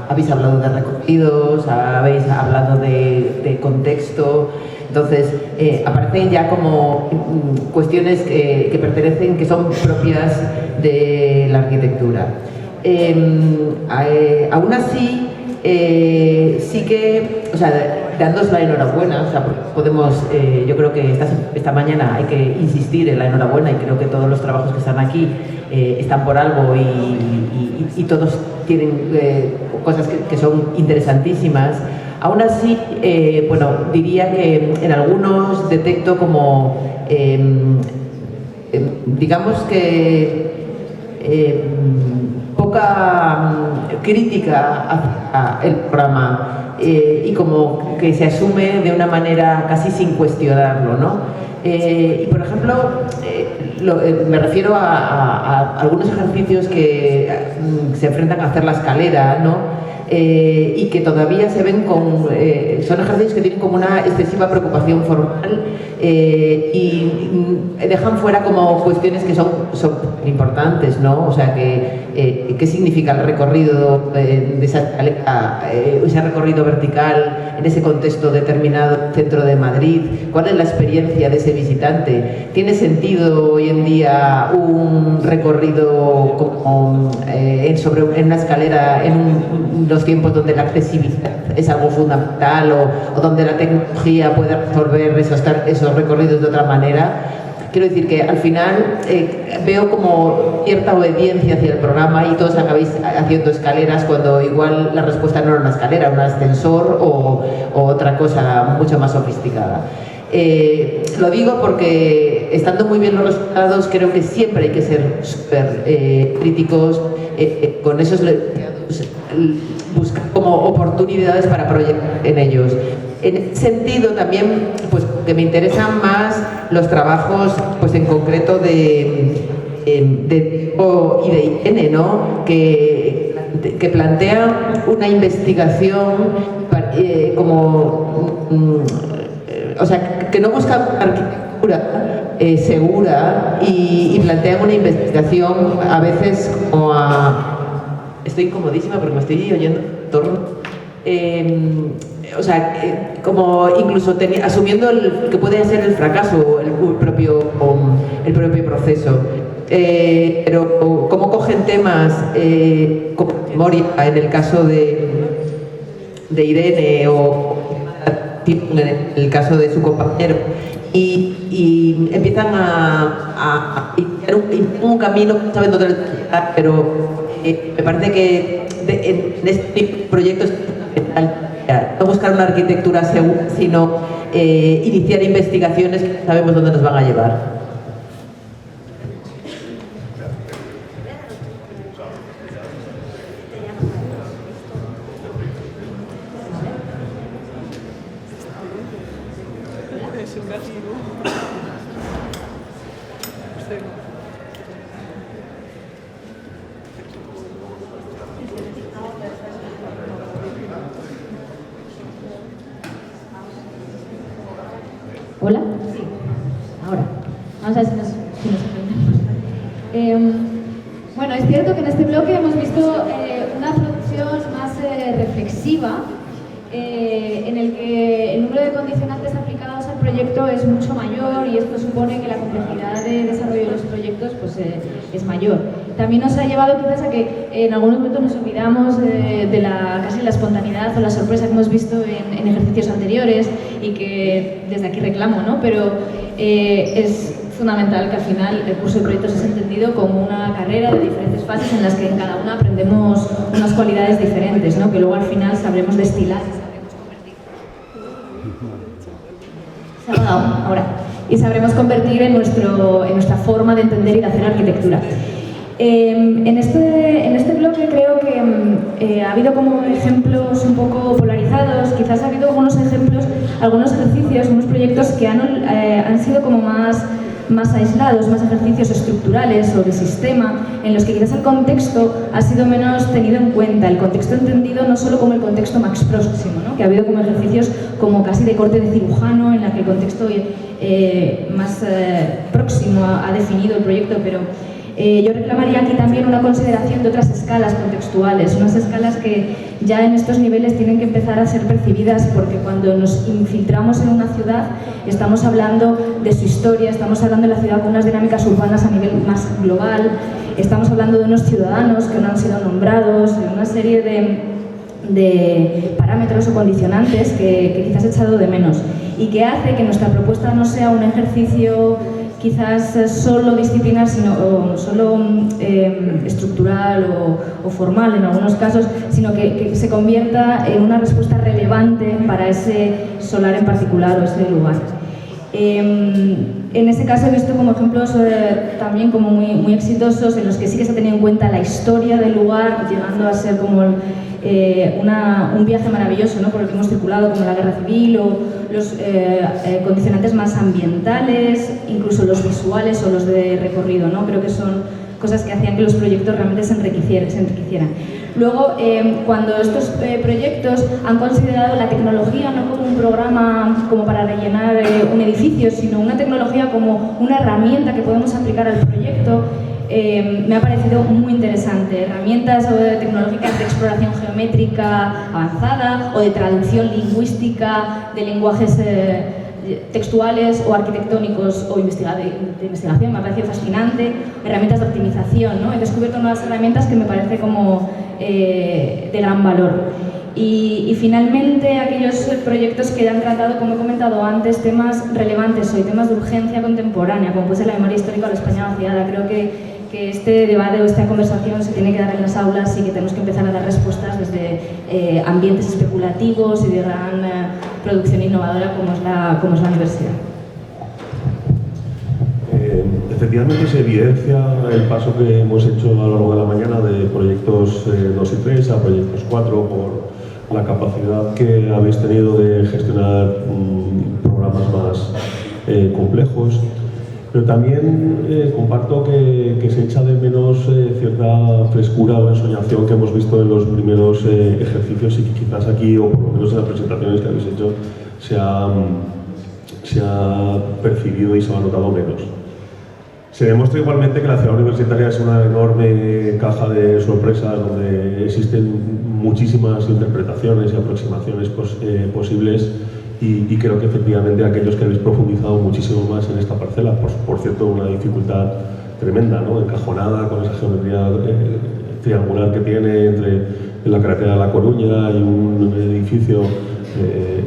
habéis hablado de recorridos, habéis hablado de contexto, entonces aparecen ya como cuestiones que pertenecen, que son propias de la arquitectura. Aún así, sí que, o sea, dándoos la enhorabuena, o sea, podemos, yo creo que esta mañana hay que insistir en la enhorabuena y creo que todos los trabajos que están aquí están por algo y todos tienen cosas que son interesantísimas. Aún así, bueno, diría que en algunos detecto como, digamos que poca crítica hacia el programa y como que se asume de una manera casi sin cuestionarlo, ¿no? Y por ejemplo, me refiero a algunos ejercicios que se enfrentan a hacer la escalera, ¿no? Y que todavía se ven con... son ejercicios que tienen como una excesiva preocupación formal y dejan fuera como cuestiones que son importantes, ¿no? O sea, ¿qué significa el recorrido de esa escalera, ese recorrido vertical en ese contexto determinado centro de Madrid? ¿Cuál es la experiencia de ese visitante? ¿Tiene sentido hoy en día un recorrido como, en una escalera en los tiempos donde la accesibilidad es algo fundamental o donde la tecnología puede resolver esos recorridos de otra manera? Quiero decir que al final veo como cierta obediencia hacia el programa y todos acabáis haciendo escaleras cuando igual la respuesta no era una escalera, un ascensor o otra cosa mucho más sofisticada. Lo digo porque estando muy bien los resultados creo que siempre hay que ser súper críticos con esos buscar como oportunidades para proyectar en ellos. En ese sentido también pues que me interesan más los trabajos pues en concreto de Irene, ¿no? que plantean una investigación o sea, que no buscan arquitectura segura y plantean una investigación a veces como estoy incomodísima porque me estoy oyendo en torno. O sea, como incluso asumiendo que puede ser el fracaso el propio proceso. Pero cómo cogen temas como memoria en el caso de Irene o en el caso de su compañero y empiezan a iniciar un camino, no saben dónde llegar, pero me parece que en este tipo de proyectos no buscar una arquitectura segura, sino iniciar investigaciones que sabemos dónde nos van a llevar.
¿Hola? Sí. Ahora. Vamos a ver si nos entendemos. Bueno, es cierto que en este bloque hemos visto una producción más reflexiva en el que el número de condicionantes aplicados al proyecto es mucho mayor y esto supone que la complejidad de desarrollo de los proyectos pues, es mayor. También nos ha llevado quizás a que en algunos momentos nos olvidamos de casi la espontaneidad o la sorpresa que hemos visto en ejercicios anteriores y que desde aquí reclamo, ¿no? Pero es fundamental que al final el curso de proyectos es entendido como una carrera de diferentes fases en las que en cada una aprendemos unas cualidades diferentes, ¿no? Que luego al final sabremos destilar y sabremos convertir en nuestra forma de entender y de hacer arquitectura. En este bloque creo que ha habido como ejemplos un poco polarizados, quizás ha habido algunos ejemplos, algunos ejercicios, unos proyectos que han sido como más aislados, más ejercicios estructurales o de sistema, en los que quizás el contexto ha sido menos tenido en cuenta, el contexto entendido no solo como el contexto más próximo, ¿no? Que ha habido como ejercicios como casi de corte de cirujano, en la que el contexto más próximo ha definido el proyecto, pero yo reclamaría aquí también una consideración de otras escalas contextuales, unas escalas que ya en estos niveles tienen que empezar a ser percibidas, porque cuando nos infiltramos en una ciudad estamos hablando de su historia, estamos hablando de la ciudad con unas dinámicas urbanas a nivel más global, estamos hablando de unos ciudadanos que no han sido nombrados, de una serie de parámetros o condicionantes que quizás he echado de menos y que hace que nuestra propuesta no sea un ejercicio quizás solo disciplinar, sino solo estructural o formal en algunos casos, sino que se convierta en una respuesta relevante para ese solar en particular o ese lugar. En ese caso he visto como ejemplos también como muy exitosos en los que sí que se ha tenido en cuenta la historia del lugar, llegando a ser como un viaje maravilloso, ¿no? Por el que hemos circulado, como la guerra civil o los condicionantes más ambientales, incluso los visuales o los de recorrido, ¿no? Creo que son cosas que hacían que los proyectos realmente se enriquecieran. Luego, cuando estos proyectos han considerado la tecnología no como un programa como para rellenar un edificio, sino una tecnología como una herramienta que podemos aplicar al proyecto, me ha parecido muy interesante. Herramientas tecnológicas de exploración geométrica avanzada o de traducción lingüística de lenguajes textuales o arquitectónicos o de investigación, me ha parecido fascinante. Herramientas de optimización, ¿no? He descubierto nuevas herramientas que me parece como de gran valor. Y finalmente aquellos proyectos que han tratado, como he comentado antes, temas relevantes hoy, temas de urgencia contemporánea, como puede ser la memoria histórica o la España vaciada. Creo que este debate o esta conversación se tiene que dar en las aulas y que tenemos que empezar a dar respuestas desde ambientes especulativos y de gran producción innovadora como es la universidad.
Efectivamente se evidencia el paso que hemos hecho a lo largo de la mañana de proyectos 2 y 3 a proyectos 4 por la capacidad que habéis tenido de gestionar programas más complejos. Pero también comparto que se echa de menos cierta frescura o ensoñación que hemos visto en los primeros ejercicios y que quizás aquí, o por lo menos en las presentaciones que habéis hecho, se ha percibido y se ha notado menos. Se demuestra igualmente que la ciudad universitaria es una enorme caja de sorpresas donde existen muchísimas interpretaciones y aproximaciones posibles. Y creo que efectivamente aquellos que habéis profundizado muchísimo más en esta parcela, por cierto, una dificultad tremenda, ¿no? Encajonada con esa geometría triangular que tiene entre la carretera de La Coruña y un edificio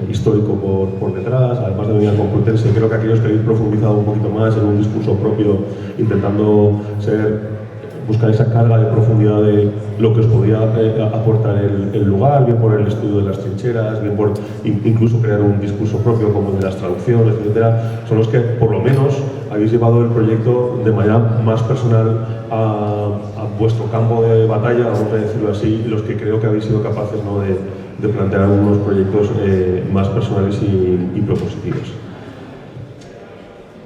histórico por detrás, además de Avenida Complutense. Creo que aquellos que habéis profundizado un poquito más en un discurso propio, intentando buscar esa carga de profundidad de lo que os podía aportar el lugar, bien por el estudio de las trincheras, bien por incluso crear un discurso propio como de las traducciones, etcétera, son los que por lo menos habéis llevado el proyecto de manera más personal a vuestro campo de batalla, vamos a decirlo así, y los que creo que habéis sido capaces, ¿no?, de plantear unos proyectos más personales y propositivos.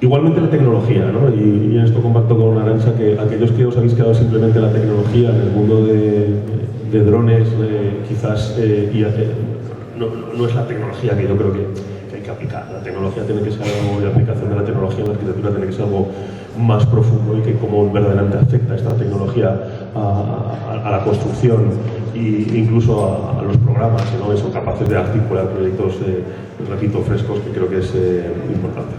Igualmente la tecnología, ¿no? Y en esto comparto con Arantxa que aquellos que os habéis quedado simplemente en la tecnología, en el mundo de drones, quizás no es la tecnología que yo creo que hay que aplicar. La tecnología tiene que ser algo, la aplicación de la tecnología en la arquitectura tiene que ser algo más profundo y que cómo verdaderamente afecta esta tecnología a la construcción e incluso a los programas, ¿no? Y son capaces de articular proyectos, repito, frescos, que creo que es importante.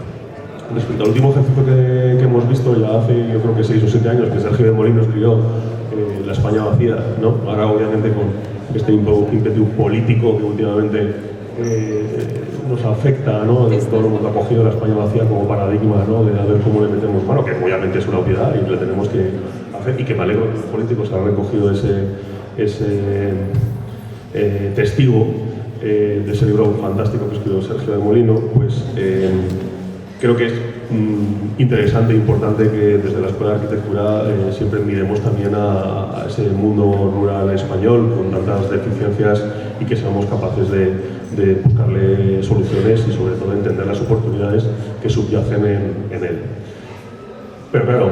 Respecto al último ejercicio que hemos visto ya hace, yo creo que 6 o 7 años, que Sergio de Molino escribió La España vacía, ¿no? Ahora obviamente con este ímpetu político que últimamente nos afecta, ¿no? Todo el mundo ha cogido la España vacía como paradigma, ¿no? De a ver cómo le metemos mano, que obviamente es una obviedad y le tenemos que hacer, y que me alegro que los políticos han recogido ese testigo de ese libro fantástico que escribió Sergio de Molino, pues creo que es interesante e importante que desde la Escuela de Arquitectura siempre miremos también a ese mundo rural español con tantas deficiencias y que seamos capaces de buscarle soluciones y sobre todo entender las oportunidades que subyacen en él. Pero claro,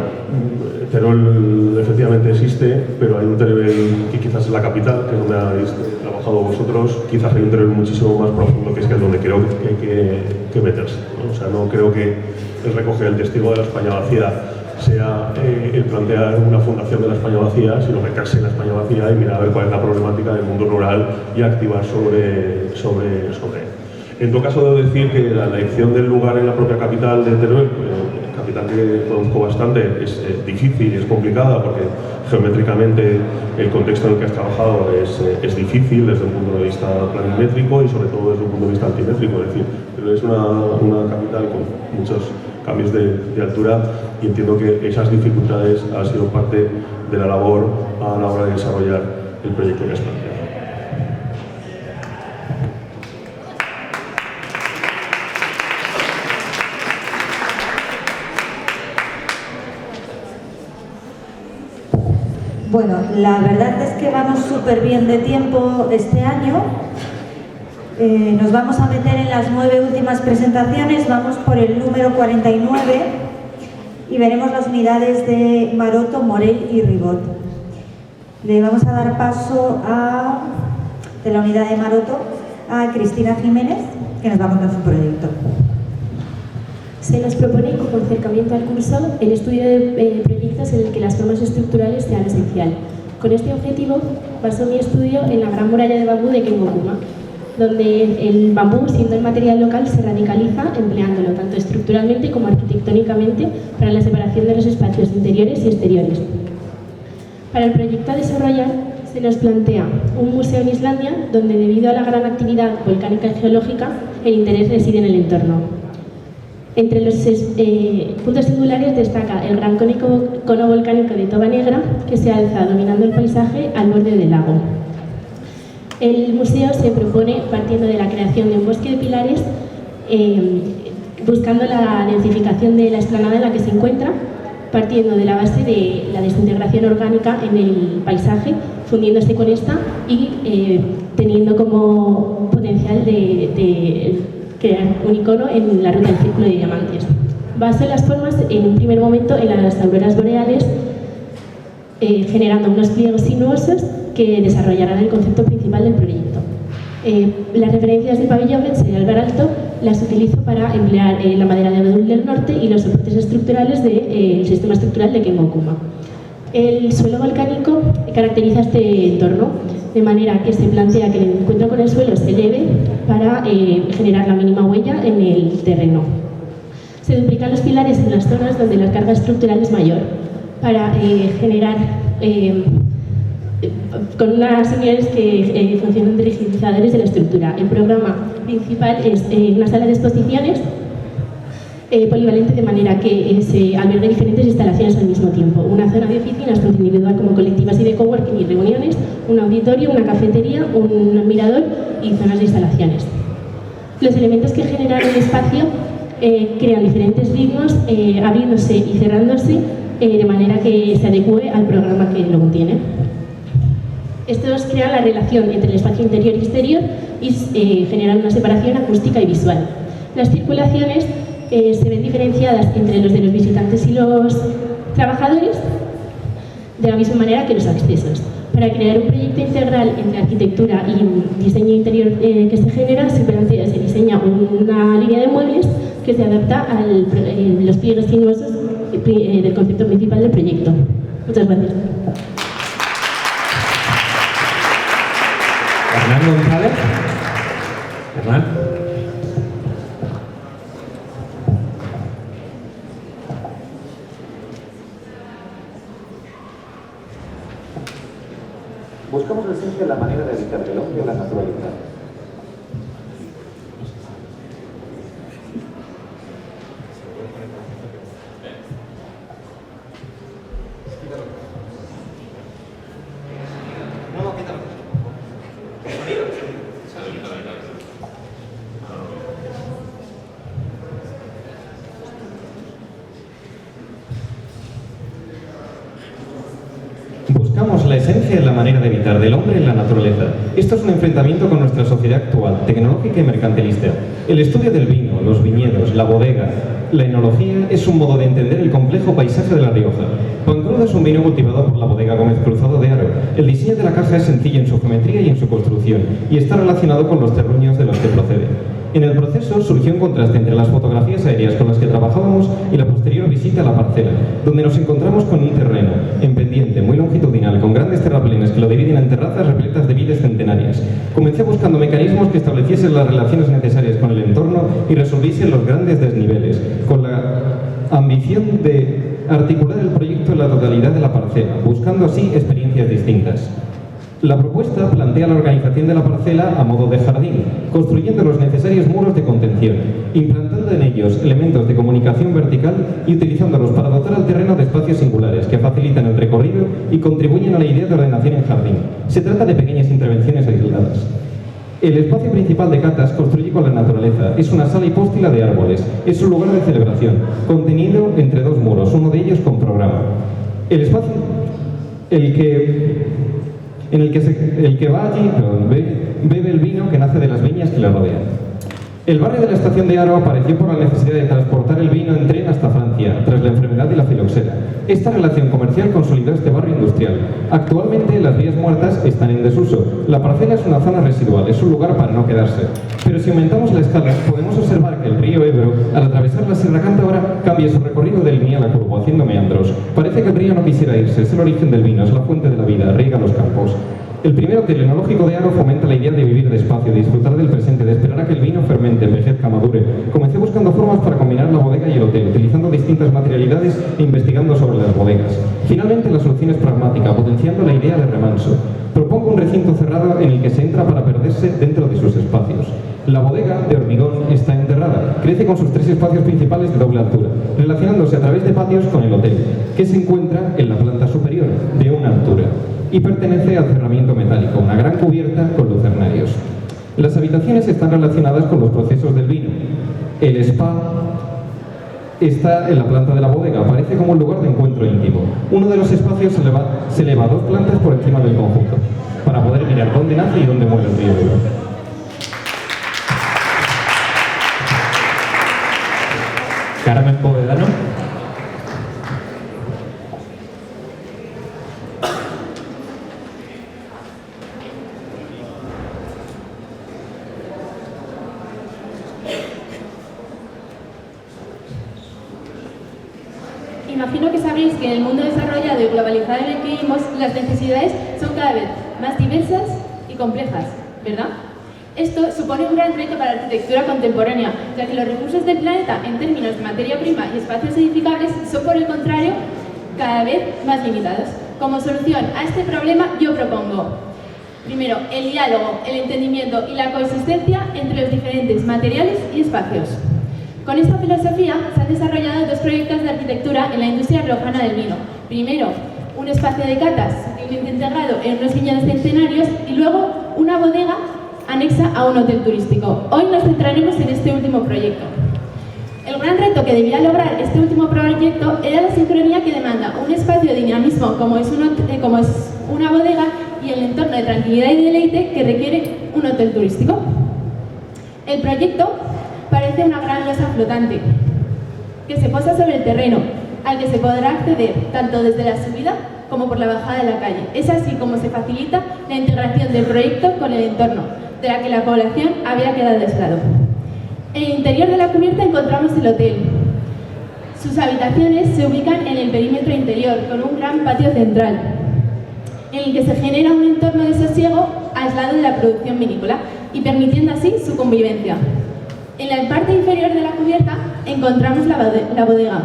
Teruel efectivamente existe, pero hay un Teruel que quizás es la capital, que es donde habéis trabajado vosotros, quizás hay un Teruel muchísimo más profundo que es donde creo que hay que meterse, ¿no? O sea, no creo que el recoger el testigo de la España vacía sea el plantear una fundación de la España vacía, sino meterse en la España vacía y mirar a ver cuál es la problemática del mundo rural y activar sobre él. En todo caso, debo decir que la elección del lugar en la propia capital de Teruel, capital que conozco bastante, es difícil y es complicada porque geométricamente el contexto en el que has trabajado es difícil desde un punto de vista planimétrico y sobre todo desde un punto de vista altimétrico. Es decir, pero es una capital con muchos cambios de altura y entiendo que esas dificultades han sido parte de la labor a la hora de desarrollar el proyecto que has planteado.
Bueno, la verdad es que vamos súper bien de tiempo este año. Nos vamos a meter en las 9 últimas presentaciones, vamos por el número 49 y veremos las unidades de Maroto, Morell y Ribot. Le vamos a dar paso de la unidad de Maroto a Cristina Jiménez, que nos va a contar su proyecto.
Se nos propone como acercamiento al curso el estudio de proyectos en el que las formas estructurales sean esencial. Con este objetivo baso mi estudio en la gran muralla de bambú de Kengokuma, donde el bambú, siendo el material local, se radicaliza empleándolo tanto estructuralmente como arquitectónicamente para la separación de los espacios interiores y exteriores. Para el proyecto a desarrollar se nos plantea un museo en Islandia donde, debido a la gran actividad volcánica y geológica, el interés reside en el entorno. Entre los puntos singulares destaca el gran cono volcánico de Toba Negra, que se alza dominando el paisaje al borde del lago. El museo se propone partiendo de la creación de un bosque de pilares, buscando la densificación de la explanada en la que se encuentra, partiendo de la base de la desintegración orgánica en el paisaje, fundiéndose con esta y teniendo como potencial de crear un icono en la ruta del Círculo de Diamantes. Baso las formas en un primer momento en las auroras boreales, generando unos pliegos sinuosos que desarrollarán el concepto principal del proyecto. Las referencias del pabellón del Alvar Alto las utilizo para emplear la madera de abedul del norte y los soportes estructurales del sistema estructural de Kengokuma. El suelo volcánico caracteriza este entorno, de manera que se plantea que el encuentro con el suelo se eleve para generar la mínima huella en el terreno. Se duplican los pilares en las zonas donde la carga estructural es mayor, para generar con unas unidades que funcionan de rigidizadores de la estructura. El programa principal es una sala de exposiciones polivalente, de manera que se albergue diferentes instalaciones al mismo tiempo. Una zona de oficinas, tanto individual como colectivas y de coworking y reuniones, un auditorio, una cafetería, un mirador y zonas de instalaciones. Los elementos que generan el espacio crean diferentes ritmos, abriéndose y cerrándose, de manera que se adecue al programa que lo contiene. Estos crean la relación entre el espacio interior y exterior y generan una separación acústica y visual. Las circulaciones se ven diferenciadas entre los de los visitantes y los trabajadores, de la misma manera que los accesos. Para crear un proyecto integral entre arquitectura y diseño interior que se genera, se diseña una línea de muebles que se adapta a los pliegues sinuosos del concepto principal del proyecto. Muchas gracias.
Hernán González. Hernán.
Buscamos la esencia de la manera de habitar del hombre o la naturaleza.
Buscamos la esencia de la manera de habitar del hombre en la naturaleza. Esto es un enfrentamiento con nuestra sociedad actual, tecnológica y mercantilista. El estudio del vino, los viñedos, la bodega, la enología es un modo de entender el complejo paisaje de La Rioja. Pan Crudo es un vino cultivado por la bodega Gómez Cruzado de Haro. El diseño de la caja es sencillo en su geometría y en su construcción, y está relacionado con los terruños de los que procede. En el proceso surgió un contraste entre las fotografías aéreas con las que trabajábamos y la posterior visita a la parcela, donde nos encontramos con un terreno en pendiente, muy longitudinal, con grandes terraplenes que lo dividen en terrazas repletas de vides centenarias. Comencé buscando mecanismos que estableciesen las relaciones necesarias con el entorno y resolviesen los grandes desniveles, con la ambición de articular el proyecto en la totalidad de la parcela, buscando así experiencias distintas. La propuesta plantea la organización de la parcela a modo de jardín, construyendo los necesarios muros de contención, implantando en ellos elementos de comunicación vertical y utilizándolos para dotar al terreno de espacios singulares que facilitan el recorrido y contribuyen a la idea de ordenación en jardín. Se trata de pequeñas intervenciones aisladas. El espacio principal de catas construye con la naturaleza. Es una sala hipóstila de árboles. Es un lugar de celebración, contenido entre dos muros, uno de ellos con programa. El espacio, el que va allí bebe el vino que nace de las viñas que le rodean.
El barrio de la estación de Haro apareció por la necesidad de transportar el vino en tren hasta Francia, tras la enfermedad de la filoxera. Esta relación comercial consolidó este barrio industrial. Actualmente las vías muertas están en desuso. La parcela es una zona residual, es un lugar para no quedarse. Pero si aumentamos la escala, podemos observar que el río Ebro, al atravesar la Sierra Cántabra, cambia su recorrido de línea a la curva, haciendo meandros. Parece que el río no quisiera irse, es el origen del vino, es la fuente de la vida, riega los campos. El primer hotel enológico de Haro fomenta la idea de vivir despacio, de disfrutar del presente, de esperar a que el vino fermente, envejezca, madure. Comencé buscando formas para combinar la bodega y el hotel, utilizando distintas materialidades e investigando sobre las bodegas. Finalmente la solución es pragmática, potenciando la idea de remanso. Propongo un recinto cerrado en el que se entra para perderse dentro de sus espacios. La bodega, de hormigón, está enterrada. Crece con sus 3 espacios principales de doble altura, relacionándose a través de patios con el hotel, que se encuentra en la planta superior, de una altura, y pertenece al cerramiento metálico, una gran cubierta con lucernarios. Las habitaciones están relacionadas con los procesos del vino. El spa está en la planta de la bodega, aparece como un lugar de encuentro íntimo. Uno de los espacios se eleva 2 plantas por encima del conjunto, para poder mirar dónde nace y dónde muere el río Ebro.
Carmen Povedano.
Imagino que sabréis que en el mundo desarrollado y globalizado en el que vivimos, las necesidades son cada vez más diversas y complejas, ¿verdad? Esto supone un gran reto para la arquitectura contemporánea, ya que los recursos del planeta en términos de materia prima y espacios edificables son, por el contrario, cada vez más limitados. Como solución a este problema, yo propongo, primero, el diálogo, el entendimiento y la coexistencia entre los diferentes materiales y espacios. Con esta filosofía se han desarrollado 2 proyectos de arquitectura en la industria riojana del vino. Primero, un espacio de catas sutilmente integrado en unos viñedos centenarios y luego una bodega anexa a un hotel turístico. Hoy nos centraremos en este último proyecto. El gran reto que debía lograr este último proyecto era la sincronía que demanda un espacio de dinamismo como es una bodega y el entorno de tranquilidad y deleite que requiere un hotel turístico. El proyecto parece una gran losa flotante que se posa sobre el terreno, al que se podrá acceder tanto desde la subida como por la bajada de la calle. Es así como se facilita la integración del proyecto con el entorno, de la que la población había quedado aislado. En el interior de la cubierta encontramos el hotel. Sus habitaciones se ubican en el perímetro interior, con un gran patio central, en el que se genera un entorno de sosiego aislado de la producción vinícola y permitiendo así su convivencia. En la parte inferior de la cubierta encontramos la bodega.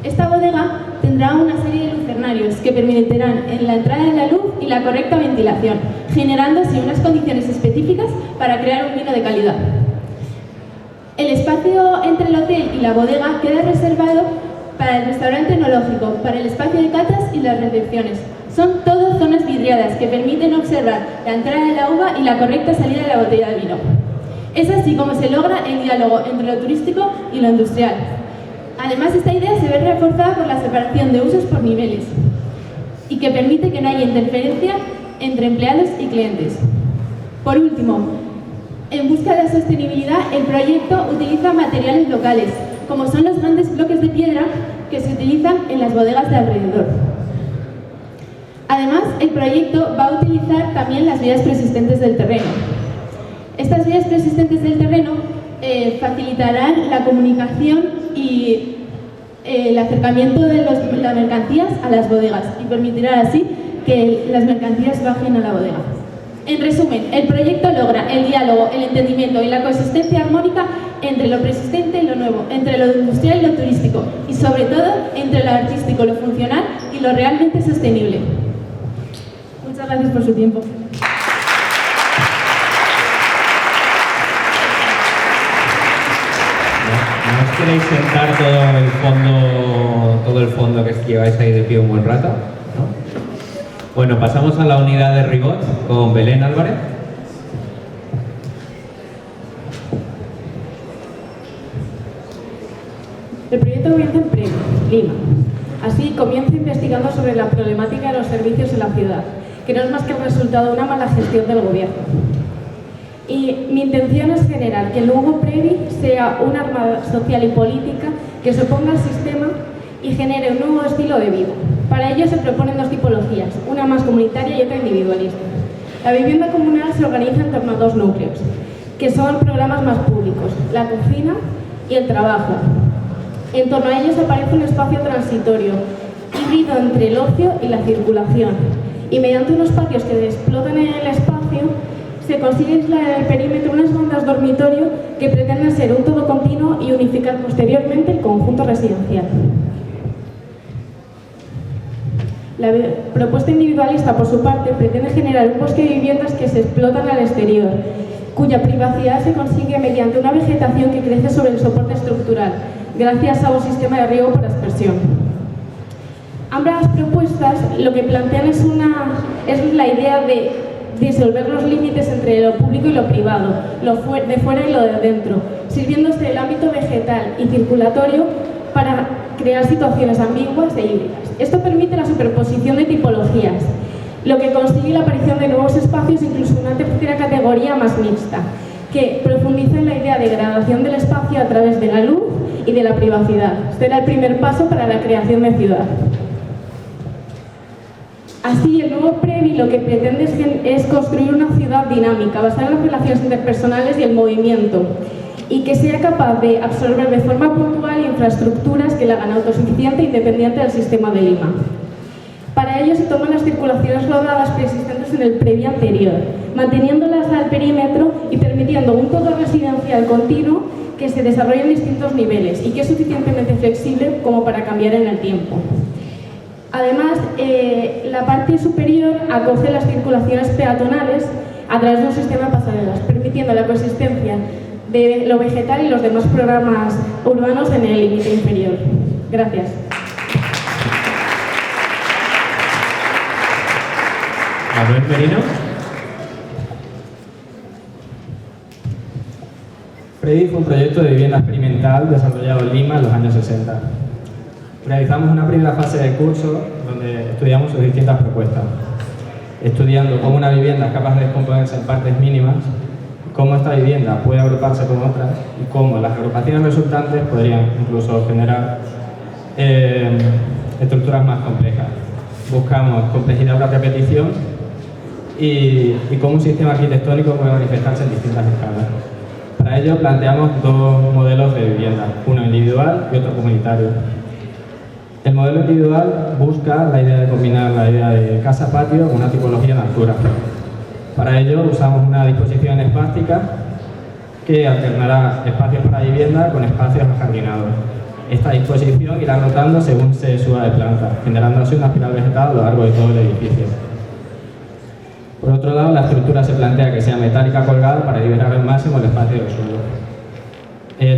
Esta bodega tendrá una serie de lucernarios que permitirán en la entrada de la luz y la correcta ventilación, generando así unas condiciones específicas para crear un vino de calidad. El espacio entre el hotel y la bodega queda reservado para el restaurante enológico, para el espacio de catas y las recepciones. Son todas zonas vidriadas que permiten observar la entrada de la uva y la correcta salida de la botella de vino. Es así como se logra el diálogo entre lo turístico y lo industrial. Además, esta idea se ve reforzada por la separación de usos por niveles y que permite que no haya interferencia entre empleados y clientes. Por último, en busca de la sostenibilidad, el proyecto utiliza materiales locales, como son los grandes bloques de piedra que se utilizan en las bodegas de alrededor. Además, el proyecto va a utilizar también las vías preexistentes del terreno. Estas vías preexistentes del terreno facilitarán la comunicación y el acercamiento de las mercancías a las bodegas y permitirán así que las mercancías bajen a la bodega. En resumen, el proyecto logra el diálogo, el entendimiento y la coexistencia armónica entre lo preexistente y lo nuevo, entre lo industrial y lo turístico y sobre todo entre lo artístico, lo funcional y lo realmente sostenible. Muchas gracias por su tiempo.
¿No os queréis sentar todo el fondo que lleváis ahí de pie un buen rato? ¿No? Bueno, pasamos a la unidad de Ribot con Belén Álvarez.
El proyecto comienza en Prima, Lima. Así comienza investigando sobre la problemática de los servicios en la ciudad, que no es más que el resultado de una mala gestión del gobierno. Y mi intención es generar que el nuevo Previ sea un arma social y política que se oponga al sistema y genere un nuevo estilo de vida. Para ello se proponen dos tipologías, una más comunitaria y otra individualista. La vivienda comunal se organiza en torno a dos núcleos, que son programas más públicos, la cocina y el trabajo. En torno a ellos aparece un espacio transitorio, híbrido entre el ocio y la circulación. Y mediante unos patios que explotan en el espacio, se consigue aislar en el perímetro unas bandas dormitorio que pretenden ser un todo continuo y unificar posteriormente el conjunto residencial. La propuesta individualista, por su parte, pretende generar un bosque de viviendas que se explotan al exterior, cuya privacidad se consigue mediante una vegetación que crece sobre el soporte estructural, gracias a un sistema de riego por aspersión. Ambas propuestas lo que plantean es la idea de disolver los límites entre lo público y lo privado, lo de fuera y lo de dentro, sirviéndose del ámbito vegetal y circulatorio para crear situaciones ambiguas e híbridas. Esto permite la superposición de tipologías, lo que consigue la aparición de nuevos espacios, incluso una tercera categoría más mixta, que profundiza en la idea de gradación del espacio a través de la luz y de la privacidad. Este era el primer paso para la creación de ciudad. Así, el nuevo Previ lo que pretende es construir una ciudad dinámica, basada en las relaciones interpersonales y el movimiento, y que sea capaz de absorber de forma puntual infraestructuras que la hagan autosuficiente e independiente del sistema de Lima. Para ello se toman las circulaciones rodadas preexistentes en el Previ anterior, manteniéndolas al perímetro y permitiendo un todo residencial continuo que se desarrolla en distintos niveles y que es suficientemente flexible como para cambiar en el tiempo. Además, la parte superior acoge las circulaciones peatonales a través de un sistema de pasarelas, permitiendo la coexistencia de lo vegetal y los demás programas urbanos en el límite inferior. Gracias.
Manuel Merino. Previ fue un proyecto de vivienda experimental desarrollado en Lima en los años 60. Realizamos una primera fase de curso donde estudiamos sus distintas propuestas, estudiando cómo una vivienda es capaz de descomponerse en partes mínimas, cómo esta vivienda puede agruparse con otras y cómo las agrupaciones resultantes podrían incluso generar estructuras más complejas. Buscamos complejidad por repetición y cómo un sistema arquitectónico puede manifestarse en distintas escalas. Para ello planteamos dos modelos de vivienda, uno individual y otro comunitario. El modelo individual busca la idea de combinar la idea de casa-patio con una tipología en altura. Para ello usamos una disposición espástica que alternará espacios para vivienda con espacios ajardinados. Esta disposición irá rotando según se suba de planta, generando así una espiral vegetal a lo largo de todo el edificio. Por otro lado, la estructura se plantea que sea metálica colgada para liberar al máximo el espacio del suelo.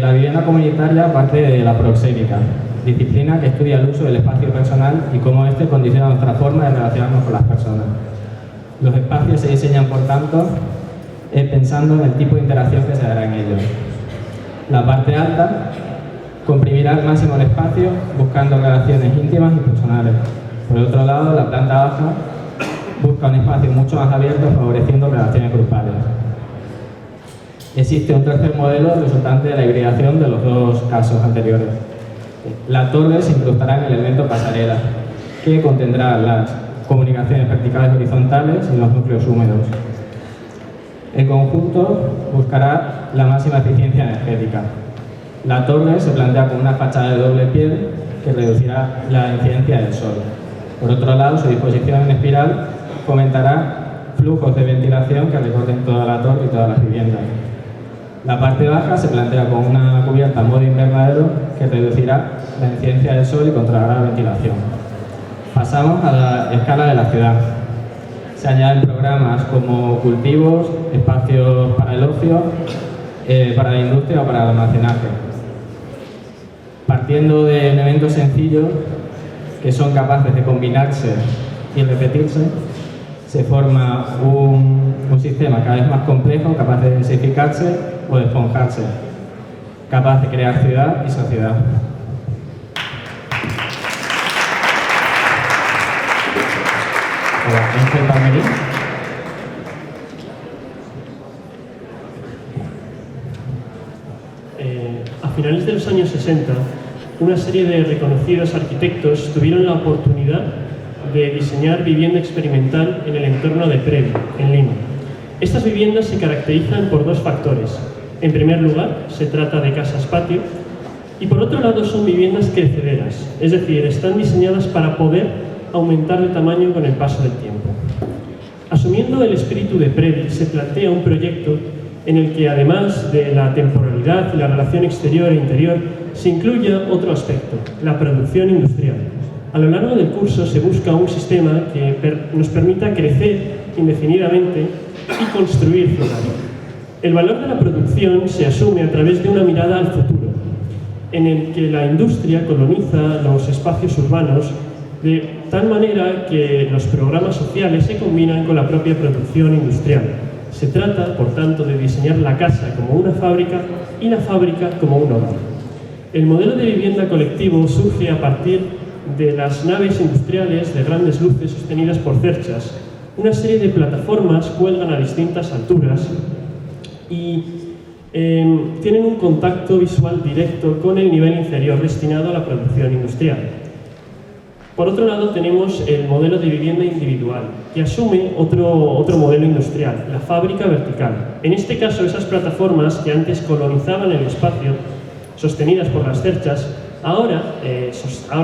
La vivienda comunitaria parte de la proxémica, disciplina que estudia el uso del espacio personal y cómo éste condiciona nuestra forma de relacionarnos con las personas. Los espacios se diseñan, por tanto, pensando en el tipo de interacción que se dará en ellos. La parte alta comprimirá al máximo el espacio buscando relaciones íntimas y personales. Por otro lado, la planta baja busca un espacio mucho más abierto favoreciendo relaciones grupales. Existe un tercer modelo resultante de la hibridación de los dos casos anteriores. La torre se incrustará en el elemento pasarela, que contendrá las comunicaciones verticales horizontales y los núcleos húmedos. El conjunto buscará la máxima eficiencia energética. La torre se plantea como una fachada de doble piel que reducirá la incidencia del sol. Por otro lado, su disposición en espiral fomentará flujos de ventilación que recorren toda la torre y todas las viviendas. La parte baja se plantea con una cubierta en modo invernadero que reducirá la incidencia del sol y controlará la ventilación. Pasamos a la escala de la ciudad. Se añaden programas como cultivos, espacios para el ocio, para la industria o para el almacenaje. Partiendo de elementos sencillos que son capaces de combinarse y repetirse, se forma un sistema cada vez más complejo, capaz de densificarse o de esponjarse, capaz de crear ciudad y sociedad.
finales de los años 60, una serie de reconocidos arquitectos tuvieron la oportunidad de diseñar vivienda experimental en el entorno de Previ, en Lima. Estas viviendas se caracterizan por dos factores. En primer lugar, se trata de casas-patio, y por otro lado son viviendas crecederas, es decir, están diseñadas para poder aumentar de tamaño con el paso del tiempo. Asumiendo el espíritu de Previ, se plantea un proyecto en el que, además de la temporalidad y la relación exterior e interior, se incluya otro aspecto, la producción industrial. A lo largo del curso se busca un sistema que nos permita crecer indefinidamente y construir ciudad. El valor de la producción se asume a través de una mirada al futuro, en el que la industria coloniza los espacios urbanos de tal manera que los programas sociales se combinan con la propia producción industrial. Se trata, por tanto, de diseñar la casa como una fábrica y la fábrica como un hogar. El modelo de vivienda colectivo surge a partir de las naves industriales de grandes luces sostenidas por cerchas. Una serie de plataformas cuelgan a distintas alturas y tienen un contacto visual directo con el nivel inferior destinado a la producción industrial. Por otro lado, tenemos el modelo de vivienda individual, que asume otro modelo industrial, la fábrica vertical. En este caso, esas plataformas que antes colonizaban el espacio, sostenidas por las cerchas, ahora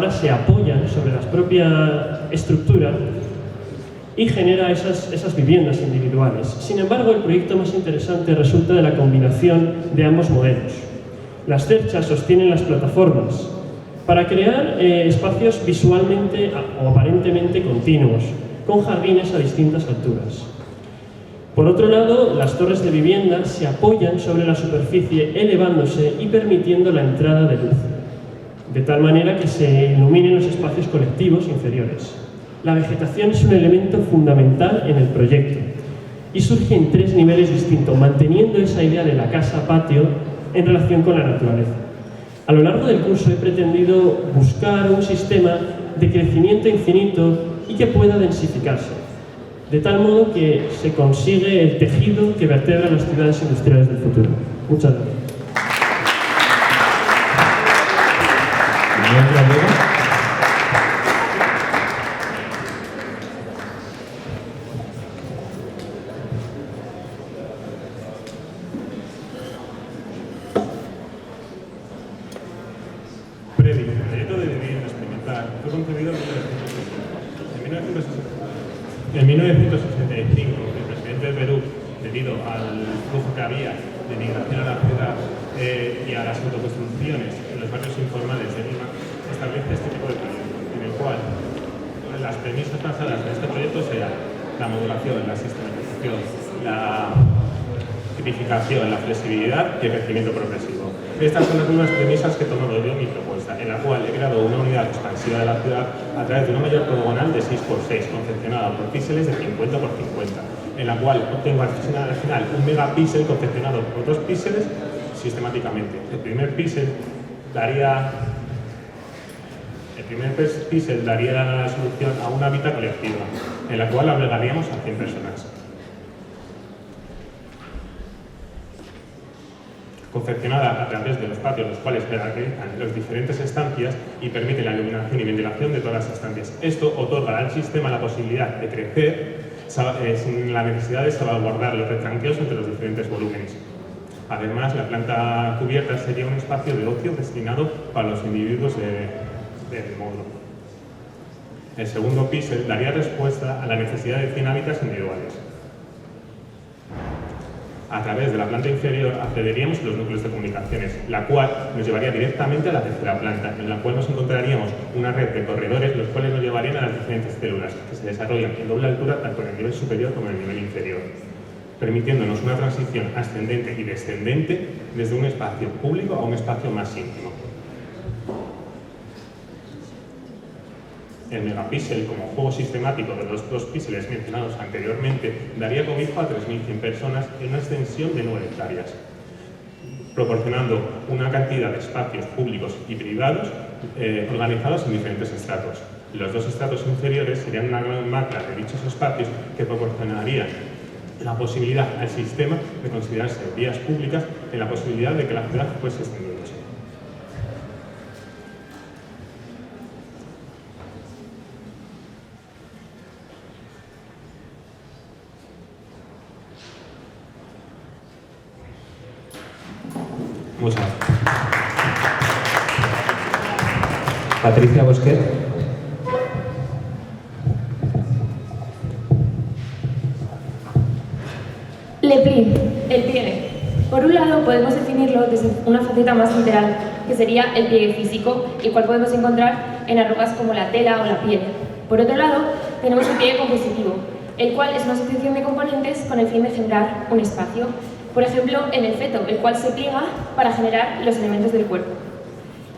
se apoyan sobre la propia estructura y genera esas viviendas individuales. Sin embargo, el proyecto más interesante resulta de la combinación de ambos modelos. Las cerchas sostienen las plataformas para crear espacios visualmente o aparentemente continuos, con jardines a distintas alturas. Por otro lado, las torres de vivienda se apoyan sobre la superficie elevándose y permitiendo la entrada de luz, de tal manera que se iluminen los espacios colectivos inferiores. La vegetación es un elemento fundamental en el proyecto y surge en tres niveles distintos, manteniendo esa idea de la casa-patio en relación con la naturaleza. A lo largo del curso he pretendido buscar un sistema de crecimiento infinito y que pueda densificarse, de tal modo que se consigue el tejido que vertebra las ciudades industriales del futuro. Muchas gracias.
Previ, el proyecto de vivienda experimental, fue concebido en 1965. El presidente de Perú, debido al flujo que había de migración a la ciudad y a las autoconstrucciones en los barrios informales de Lima, establece este tipo de proyecto, en el cual las premisas basadas en este proyecto serán la modulación, la sistematización, la tipificación, la flexibilidad y el crecimiento progresivo. Estas son las mismas premisas que he tomado yo en mi propuesta, en la cual he creado una unidad expansiva de la ciudad a través de una malla ortogonal de 6x6, confeccionada por píxeles de 50x50, en la cual obtengo al final un megapíxel confeccionado por otros píxeles sistemáticamente. El primer píxel daría la solución a una hábitat colectiva, en la cual albergaríamos a 100 personas. Confeccionada a través de los patios, los cuales caracterizan las diferentes estancias y permiten la iluminación y ventilación de todas las estancias. Esto otorga al sistema la posibilidad de crecer sin la necesidad de salvaguardar los retranqueos entre los diferentes volúmenes. Además, la planta cubierta sería un espacio de ocio destinado para los individuos del módulo. El segundo píxel daría respuesta a la necesidad de 100 hábitats individuales. A través de la planta inferior accederíamos a los núcleos de comunicaciones, la cual nos llevaría directamente a la tercera planta, en la cual nos encontraríamos una red de corredores, los cuales nos llevarían a las diferentes células, que se desarrollan en doble altura tanto en el nivel superior como en el nivel inferior, permitiéndonos una transición ascendente y descendente desde un espacio público a un espacio más íntimo. El megapíxel, como juego sistemático de los dos píxeles mencionados anteriormente, daría cobijo a 3.100 personas en una extensión de 9 hectáreas, proporcionando una cantidad de espacios públicos y privados organizados en diferentes estratos. Los dos estratos inferiores serían una gran macla de dichos espacios que proporcionarían la posibilidad al sistema de considerarse vías públicas en la posibilidad de que la ciudad fuese extendiéndose.
Muchas gracias.
Patricia Bosquet.
Le pli, el pliegue. Por un lado, podemos definirlo desde una faceta más literal, que sería el pliegue físico, el cual podemos encontrar en arrugas como la tela o la piel. Por otro lado, tenemos el pliegue compositivo, el cual es una asociación de componentes con el fin de generar un espacio. Por ejemplo, en el feto, el cual se pliega para generar los elementos del cuerpo.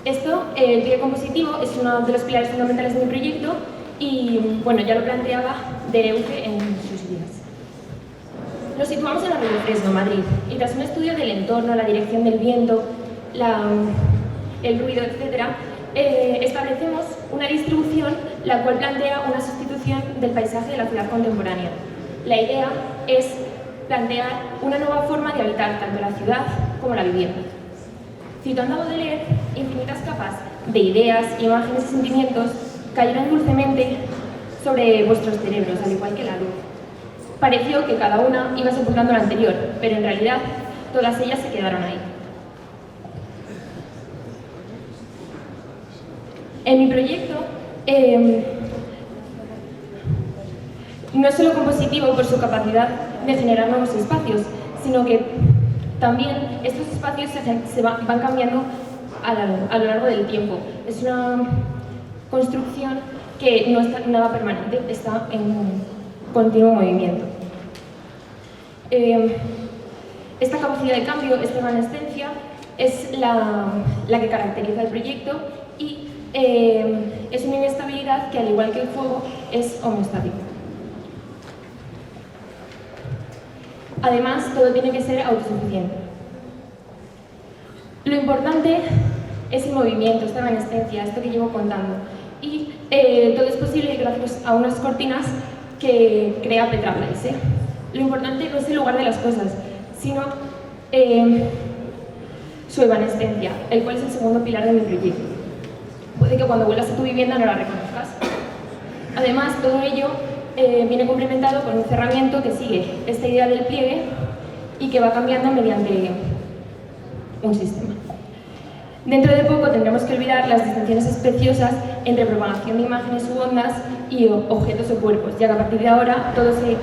Esto, el pliegue compositivo, es uno de los pilares fundamentales de mi proyecto y, bueno, ya lo planteaba Deleuze en sus días. Nos situamos en la Río Fresno, Madrid, y tras un estudio del entorno, la dirección del viento, el ruido, etc., establecemos una distribución la cual plantea una sustitución del paisaje de la ciudad contemporánea. La idea es plantear una nueva forma de habitar tanto la ciudad como la vivienda. Citando a Baudelaire, infinitas capas de ideas, imágenes y sentimientos cayeron dulcemente sobre vuestros cerebros, al igual que la luz. Pareció que cada una iba sepultando la anterior, pero en realidad todas ellas se quedaron ahí. En mi proyecto no es solo compositivo por su capacidad de generar nuevos espacios, sino que también estos espacios van cambiando a lo largo del tiempo. Es una construcción que no está nada permanente, está en continuo movimiento. Esta capacidad de cambio, esta evanescencia, es la que caracteriza el proyecto y es una inestabilidad que, al igual que el fuego, es homeostático. Además, todo tiene que ser autosuficiente. Lo importante es el movimiento, esta evanescencia, esto que llevo contando. Y todo es posible gracias a unas cortinas que crea Petra Blaise. Lo importante no es el lugar de las cosas, sino su evanescencia, el cual es el segundo pilar de mi proyecto. Puede que cuando vuelvas a tu vivienda no la reconozcas. Además, todo ello viene complementado con un cerramiento que sigue esta idea del pliegue y que va cambiando mediante un sistema. Dentro de poco tendremos que olvidar las distinciones especiosas entre propagación de imágenes u ondas y objetos o cuerpos, ya que a partir de ahora todo se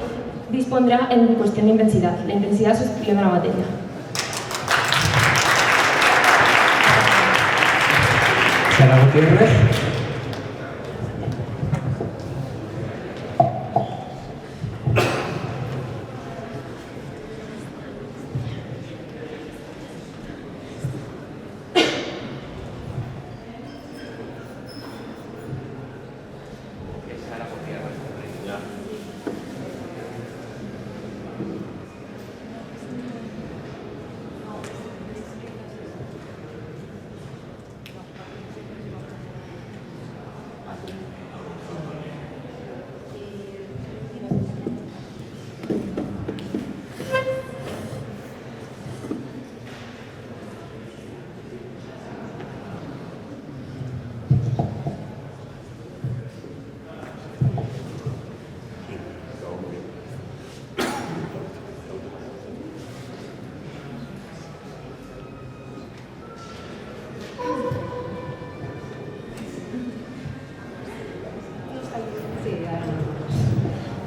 dispondrá en cuestión de intensidad, la intensidad sustituyendo la materia.
Sara Gutiérrez.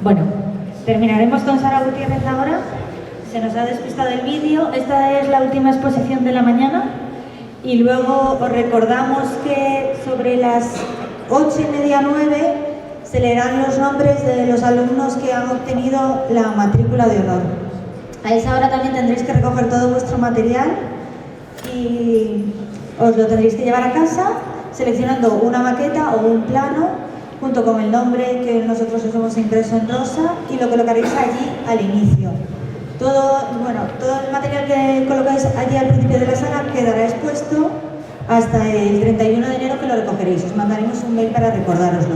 Bueno, terminaremos con Sara Gutiérrez ahora. Se nos ha despistado el vídeo. Esta es la última exposición de la mañana. Y luego os recordamos que sobre las 8:30, 9 se leerán los nombres de los alumnos que han obtenido la matrícula de honor. A esa hora también tendréis que recoger todo vuestro material y os lo tendréis que llevar a casa seleccionando una maqueta o un plano junto con el nombre que nosotros os hemos impreso en rosa y lo colocaréis allí al inicio. Todo el material que colocáis allí al principio de la sala quedará expuesto hasta el 31 de enero que lo recogeréis. Os mandaremos un mail para recordároslo.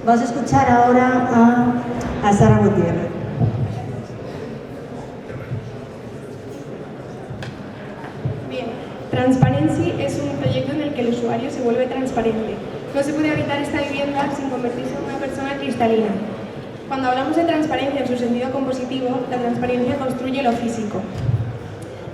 Vamos a escuchar ahora a Sara Gutiérrez.
Bien, Transparency es un proyecto en el que el usuario se vuelve transparente. No se puede habitar esta vivienda sin convertirse en una persona cristalina. Cuando hablamos de transparencia en su sentido compositivo, la transparencia construye lo físico.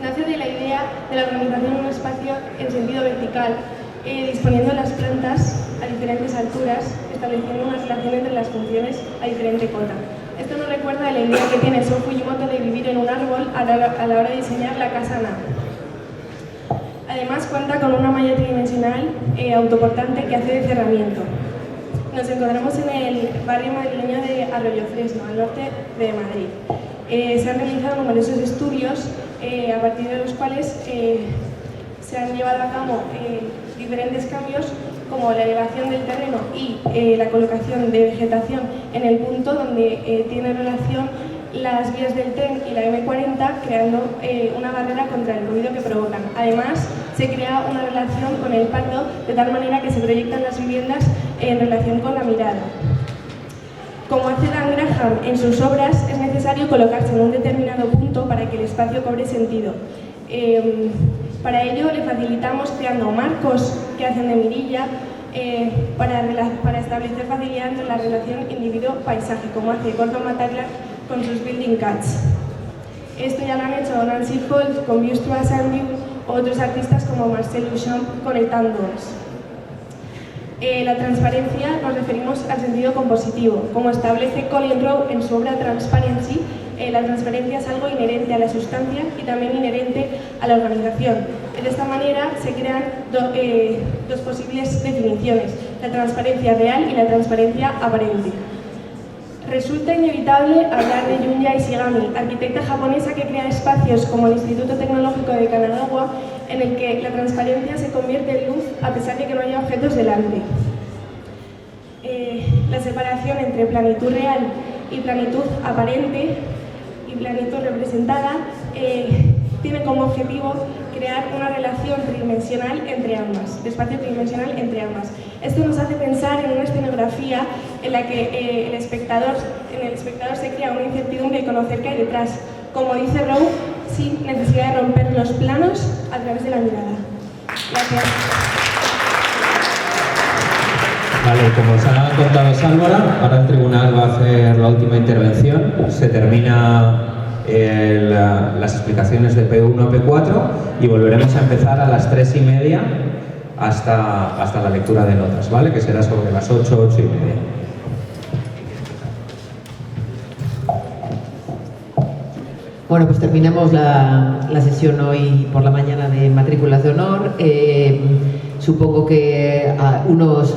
nace de la idea de la organización de un espacio en sentido vertical, disponiendo las plantas a diferentes alturas, estableciendo una relación entre las funciones a diferente cota. Esto nos recuerda a la idea que tiene Son Fujimoto de vivir en un árbol a la hora de diseñar la casa NA. Además cuenta con una malla tridimensional autoportante que hace de cerramiento. Nos encontramos en el barrio madrileño de Arroyo Fresno, al norte de Madrid. Se han realizado numerosos estudios a partir de los cuales se han llevado a cabo diferentes cambios como la elevación del terreno y la colocación de vegetación en el punto donde tiene relación las vías del tren y la M40, creando una barrera contra el ruido que provocan. Además, se crea una relación con el pardo de tal manera que se proyectan las viviendas en relación con la mirada. Como hace Dan Graham en sus obras, es necesario colocarse en un determinado punto para que el espacio cobre sentido. Para ello le facilitamos creando marcos que hacen de mirilla para establecer facilidad entre la relación individuo-paisaje, como hace Gordon Mataglia con sus Building Cuts. Esto ya lo han hecho Nancy Holt con Views to a Sandview o otros artistas como Marcel Duchamp con el Tandoors. La transparencia nos referimos al sentido compositivo. Como establece Colin Rowe en su obra Transparency, la transparencia es algo inherente a la sustancia y también inherente a la organización. De esta manera se crean dos posibles definiciones, la transparencia real y la transparencia aparente. Resulta inevitable hablar de Junya Ishigami, arquitecta japonesa que crea espacios como el Instituto Tecnológico de Kanagawa, en el que la transparencia se convierte en luz a pesar de que no haya objetos delante. La separación entre planitud real y planitud aparente y planitud representada tiene como objetivo crear una relación tridimensional entre ambas, de espacio tridimensional entre ambas. Esto nos hace pensar en una escenografía en la que en el espectador se crea una incertidumbre de conocer qué hay detrás. Como dice Rowe, sin necesidad de romper los planos a través de la mirada. Gracias.
Vale, como os ha contado Sálvora, ahora el tribunal va a hacer la última intervención. Se termina las explicaciones de P1 a P4 y volveremos a empezar a las 3:30 hasta la lectura de notas, ¿vale? Que será sobre las 8, 8:30.
Bueno, pues terminamos la sesión hoy por la mañana de matrículas de honor. Supongo que algunos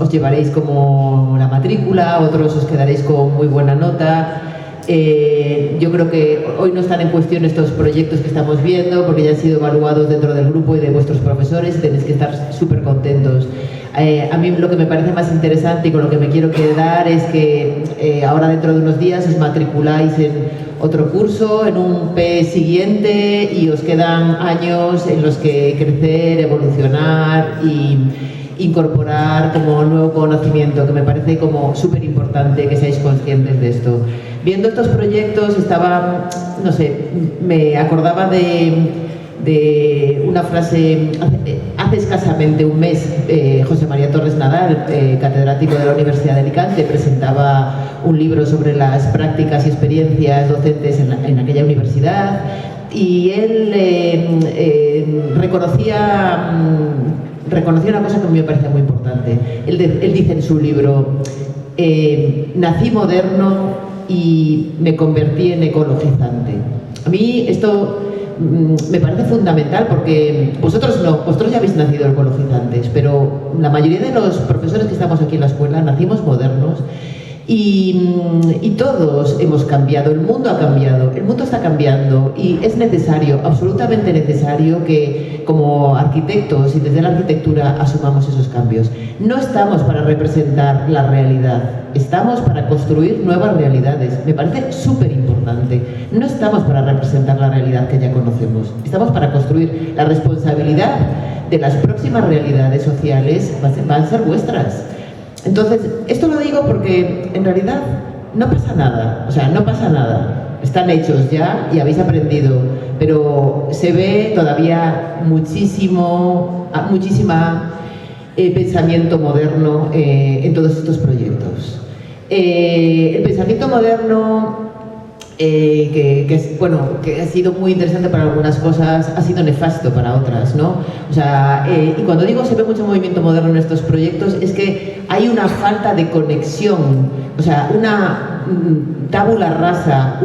os llevaréis como la matrícula, otros os quedaréis con muy buena nota. Yo creo que hoy no están en cuestión estos proyectos que estamos viendo porque ya han sido evaluados dentro del grupo y de vuestros profesores y tenéis que estar súper contentos. A mí lo que me parece más interesante y con lo que me quiero quedar es que ahora dentro de unos días os matriculáis en otro curso, en un P siguiente y os quedan años en los que crecer, evolucionar y incorporar como nuevo conocimiento, que me parece como súper importante que seáis conscientes de esto. Viendo estos proyectos estaba, no sé, me acordaba de una frase, hace escasamente un mes, José María Torres Nadal, catedrático de la Universidad de Alicante, presentaba un libro sobre las prácticas y experiencias docentes en aquella universidad y él reconocía una cosa que a mí me parecía muy importante. Él dice en su libro, nací moderno y me convertí en ecologizante. A mí esto me parece fundamental porque vosotros ya habéis nacido ecologizantes, pero la mayoría de los profesores que estamos aquí en la escuela nacimos modernos y todos hemos cambiado, el mundo ha cambiado, el mundo está cambiando y es necesario, absolutamente necesario que como arquitectos y desde la arquitectura asumamos esos cambios. No estamos para representar la realidad, estamos para construir nuevas realidades. Me parece súper importante. No estamos para representar la realidad que ya conocemos, estamos para construir la responsabilidad de las próximas realidades sociales, van a ser vuestras. Entonces, esto lo digo porque en realidad no pasa nada, o sea, no pasa nada. Están hechos ya y habéis aprendido, pero se ve todavía muchísima pensamiento moderno en todos estos proyectos. El pensamiento moderno que ha sido muy interesante para algunas cosas, ha sido nefasto para otras, ¿no? O sea, y cuando digo se ve mucho movimiento moderno en estos proyectos, es que hay una falta de conexión, o sea, una tabula rasa,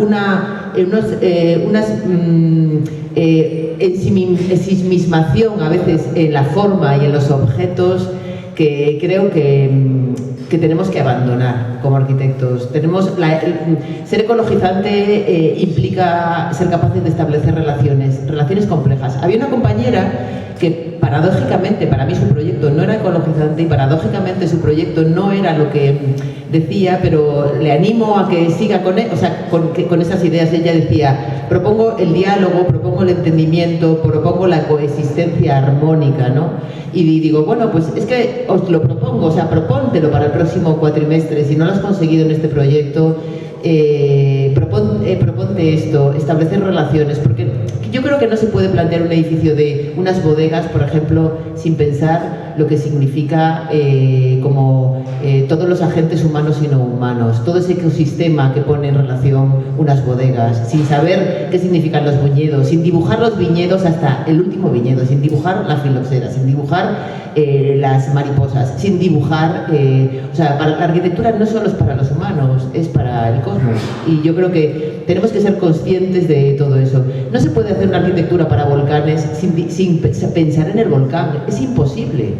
ensimismación a veces en la forma y en los objetos que creo que tenemos que abandonar como arquitectos. Ser ecologizante implica ser capaces de establecer relaciones complejas. Había una compañera que paradójicamente, para mí su proyecto no era ecologizante y paradójicamente su proyecto no era lo que decía, pero le animo a que siga con esas ideas. Ella decía, propongo el diálogo, propongo el entendimiento, propongo la coexistencia armónica, ¿no? Y digo, bueno, pues es que os lo propongo, o sea, propóntelo para el próximo cuatrimestre. Si no lo has conseguido en este proyecto, proponte esto, establecer relaciones, porque yo creo que no se puede plantear un edificio de unas bodegas, por ejemplo, sin pensar lo que significa todos los agentes humanos y no humanos, todo ese ecosistema que pone en relación unas bodegas, sin saber qué significan los viñedos, sin dibujar los viñedos hasta el último viñedo, sin dibujar la filoxera, sin dibujar las mariposas, sin dibujar, la arquitectura no solo es para los humanos, es para el cosmos, y yo creo que tenemos que ser conscientes de todo eso. No se puede hacer una arquitectura para volcanes sin pensar en el volcán, es imposible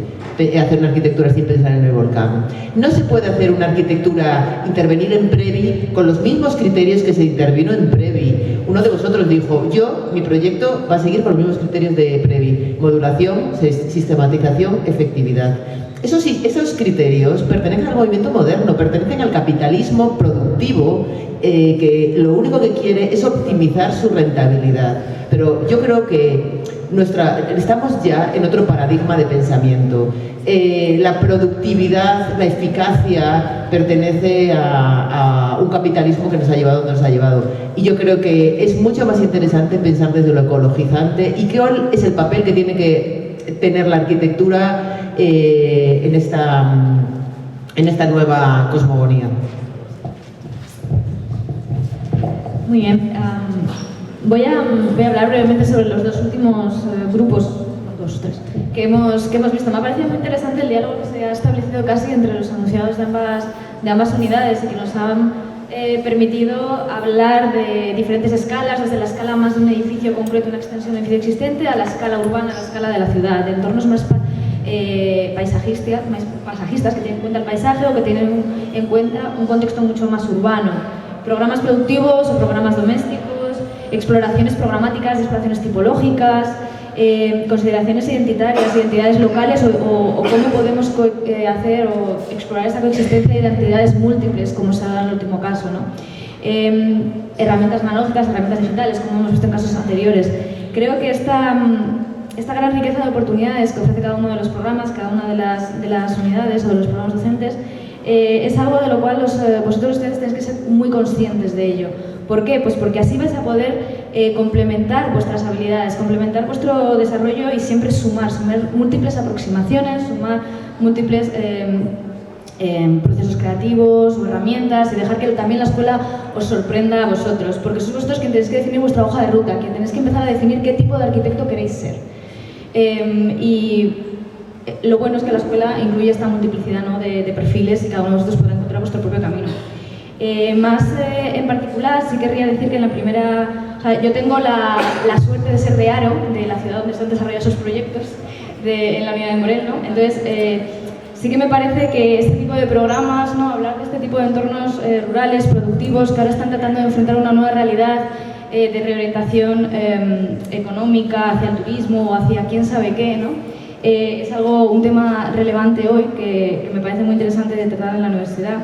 hacer una arquitectura sin pensar en el volcán. No se puede hacer una arquitectura, intervenir en Previ con los mismos criterios que se intervino en Previ. Uno de vosotros dijo, mi proyecto va a seguir con los mismos criterios de Previ: modulación, sistematización, efectividad. Esos criterios pertenecen al movimiento moderno, pertenecen al capitalismo productivo, que lo único que quiere es optimizar su rentabilidad. Pero yo creo que estamos ya en otro paradigma de pensamiento. La productividad, la eficacia pertenece a un capitalismo que nos ha llevado donde nos ha llevado. Y yo creo que es mucho más interesante pensar desde lo ecologizante y cuál es el papel que tiene que tener la arquitectura en esta nueva cosmogonía.
Muy bien. Voy a hablar brevemente sobre los dos últimos grupos, que hemos visto. Me ha parecido muy interesante el diálogo que se ha establecido casi entre los anunciados de ambas unidades y que nos han permitido hablar de diferentes escalas, desde la escala más de un edificio concreto, una extensión de edificio existente, a la escala urbana, a la escala de la ciudad, de entornos más paisajistas, que tienen en cuenta el paisaje o que tienen en cuenta un contexto mucho más urbano. Programas productivos o programas domésticos, exploraciones programáticas, exploraciones tipológicas, consideraciones identitarias, identidades locales o cómo podemos hacer o explorar esta coexistencia de identidades múltiples, como se ha dado en el último caso, ¿no? Herramientas analógicas, herramientas digitales, como hemos visto en casos anteriores. Creo que esta gran riqueza de oportunidades que ofrece cada uno de los programas, cada una de las unidades o de los programas docentes, es algo de lo cual vosotros ustedes tenéis que ser muy conscientes de ello. ¿Por qué? Pues porque así vais a poder complementar vuestras habilidades, complementar vuestro desarrollo y siempre sumar múltiples aproximaciones, sumar múltiples procesos creativos o herramientas y dejar que también la escuela os sorprenda a vosotros, porque sois vosotros quienes tenéis que definir vuestra hoja de ruta, quienes tenéis que empezar a definir qué tipo de arquitecto queréis ser. Y lo bueno es que la escuela incluye esta multiplicidad, ¿no?, de perfiles y cada uno de vosotros podrá encontrar vuestro propio camino. En particular, sí querría decir que en la primera... yo tengo la suerte de ser de Aro, de la ciudad donde se han desarrollado esos proyectos en la unidad de Morel, ¿no? Entonces, sí que me parece que este tipo de programas, ¿no?, hablar de este tipo de entornos rurales, productivos, que ahora están tratando de enfrentar una nueva realidad de reorientación económica hacia el turismo o hacia quién sabe qué, ¿no? Es un tema relevante hoy que me parece muy interesante de tratar en la universidad.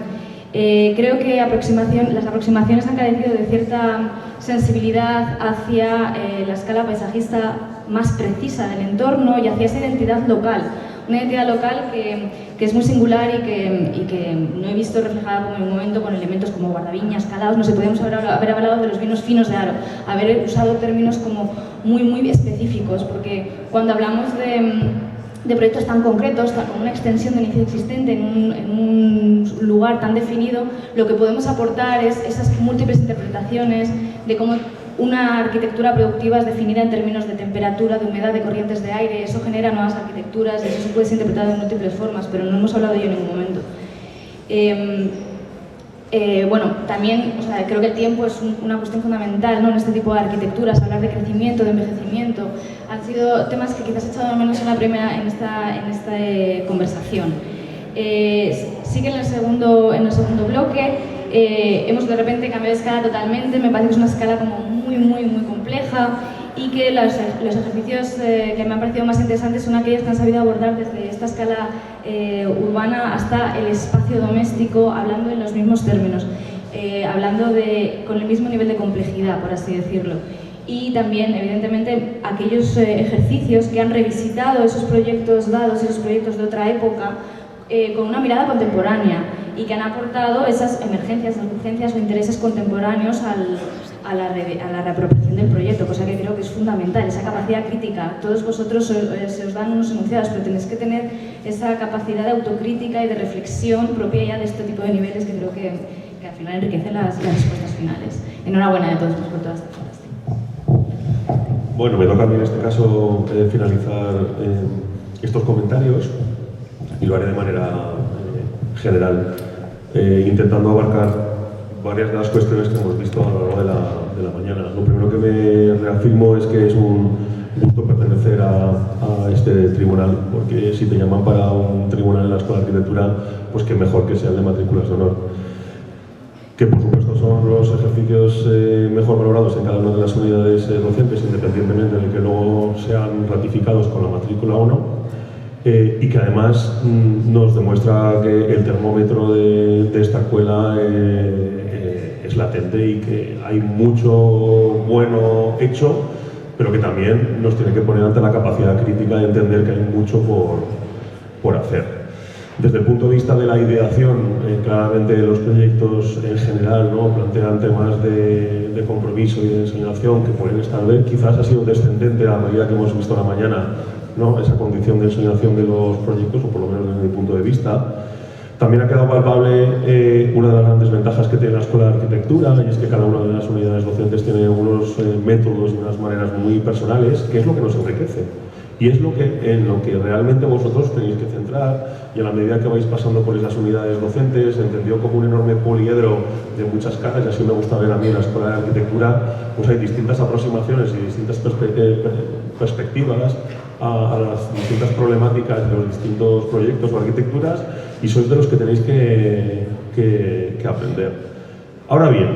Creo que las aproximaciones han carecido de cierta sensibilidad hacia la escala paisajista más precisa del entorno y hacia esa identidad local. Una identidad local que es muy singular y que no he visto reflejada como en un momento con elementos como guardaviñas, calados. No sé, podemos haber hablado de los vinos finos de Aro, haber usado términos como muy específicos, porque cuando hablamos de proyectos tan concretos, como una extensión de un edificio existente en
lugar tan definido, lo que podemos aportar es esas múltiples interpretaciones de cómo una arquitectura productiva es definida en términos de temperatura, de humedad, de corrientes de aire. Eso genera nuevas arquitecturas y eso puede ser interpretado de múltiples formas, pero no hemos hablado de ello en ningún momento. Bueno, también creo que el tiempo es una cuestión fundamental, ¿no? En este tipo de arquitecturas. Hablar de crecimiento, de envejecimiento, han sido temas que quizás he echado de menos en esta conversación. Sí que en el segundo bloque hemos de repente cambiado de escala totalmente. Me parece que es una escala como muy compleja, y que los ejercicios que me han parecido más interesantes son aquellos que han sabido abordar desde esta escala urbana hasta el espacio doméstico, hablando en los mismos términos, hablando con el mismo nivel de complejidad, por así decirlo. Y también, evidentemente, aquellos ejercicios que han revisitado esos proyectos dados, esos proyectos de otra época, con una mirada contemporánea, y que han aportado esas emergencias, urgencias o intereses contemporáneos a la reapropiación del proyecto, cosa que creo que es fundamental, esa capacidad crítica. Todos vosotros se os dan unos enunciados, pero tenéis que tener esa capacidad de autocrítica y de reflexión propia ya de este tipo de niveles, que creo que al final enriquecen las respuestas finales. Enhorabuena de todos por todas estas cosas.
Bueno, me toca a mí en este caso finalizar estos comentarios, y lo haré de manera general, intentando abarcar varias de las cuestiones que hemos visto a lo largo de la mañana. Lo primero que me reafirmo es que es un gusto pertenecer a este tribunal, porque si te llaman para un tribunal en la Escuela de Arquitectura, pues qué mejor que sea el de matrículas de honor. Que por supuesto son los ejercicios mejor valorados en cada una de las unidades docentes, independientemente de que luego sean ratificados con la matrícula o no. Y que además nos demuestra que el termómetro de esta escuela es latente, y que hay mucho bueno hecho, pero que también nos tiene que poner ante la capacidad crítica de entender que hay mucho por hacer. Desde el punto de vista de la ideación, claramente los proyectos en general, ¿no?, plantean temas de compromiso y de enseñación que pueden estar bien. Quizás ha sido descendente a medida que hemos visto la mañana, ¿no?, esa condición de ensoñación de los proyectos, o por lo menos desde mi punto de vista. También ha quedado palpable una de las grandes ventajas que tiene la Escuela de Arquitectura, y es que cada una de las unidades docentes tiene unos métodos y unas maneras muy personales, que es lo que nos enriquece. Y es en lo que realmente vosotros tenéis que centrar, y a la medida que vais pasando por esas unidades docentes, entendido como un enorme poliedro de muchas caras, y así me gusta ver a mí en la Escuela de Arquitectura, pues hay distintas aproximaciones y distintas perspectivas a las distintas problemáticas de los distintos proyectos o arquitecturas, y sois de los que tenéis que aprender. Ahora bien,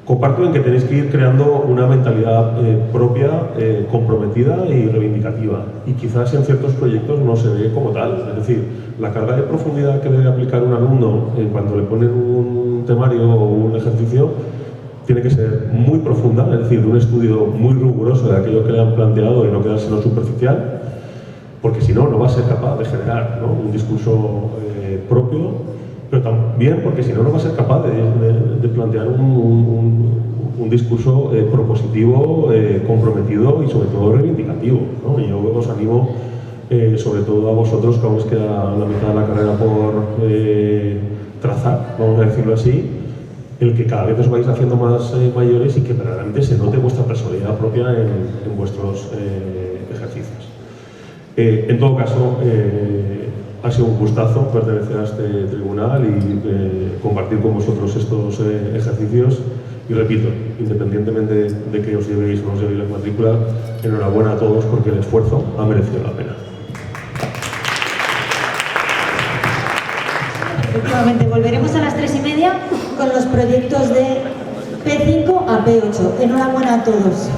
comparto en que tenéis que ir creando una mentalidad propia, comprometida y reivindicativa, y quizás en ciertos proyectos no se ve como tal. Es decir, la carga de profundidad que debe aplicar un alumno en cuanto le ponen un temario o un ejercicio tiene que ser muy profunda, es decir, de un estudio muy riguroso de aquello que le han planteado y no quedarse en lo superficial, porque si no, no va a ser capaz de generar, ¿no?, un discurso propio, pero también porque si no, no va a ser capaz de plantear un discurso propositivo, comprometido y sobre todo reivindicativo, ¿no? Y yo os animo, sobre todo a vosotros, que aún os queda la mitad de la carrera por trazar, vamos a decirlo así, el que cada vez os vais haciendo más mayores y que verdaderamente se note vuestra personalidad propia en vuestros ejercicios. En todo caso, ha sido un gustazo pertenecer a este tribunal y compartir con vosotros estos ejercicios. Y repito, independientemente de que os llevéis o no os llevéis las matrículas, enhorabuena a todos, porque el esfuerzo ha merecido la pena.
Efectivamente, volveremos a las 3:30 con los proyectos de P5 a P8. Enhorabuena a todos.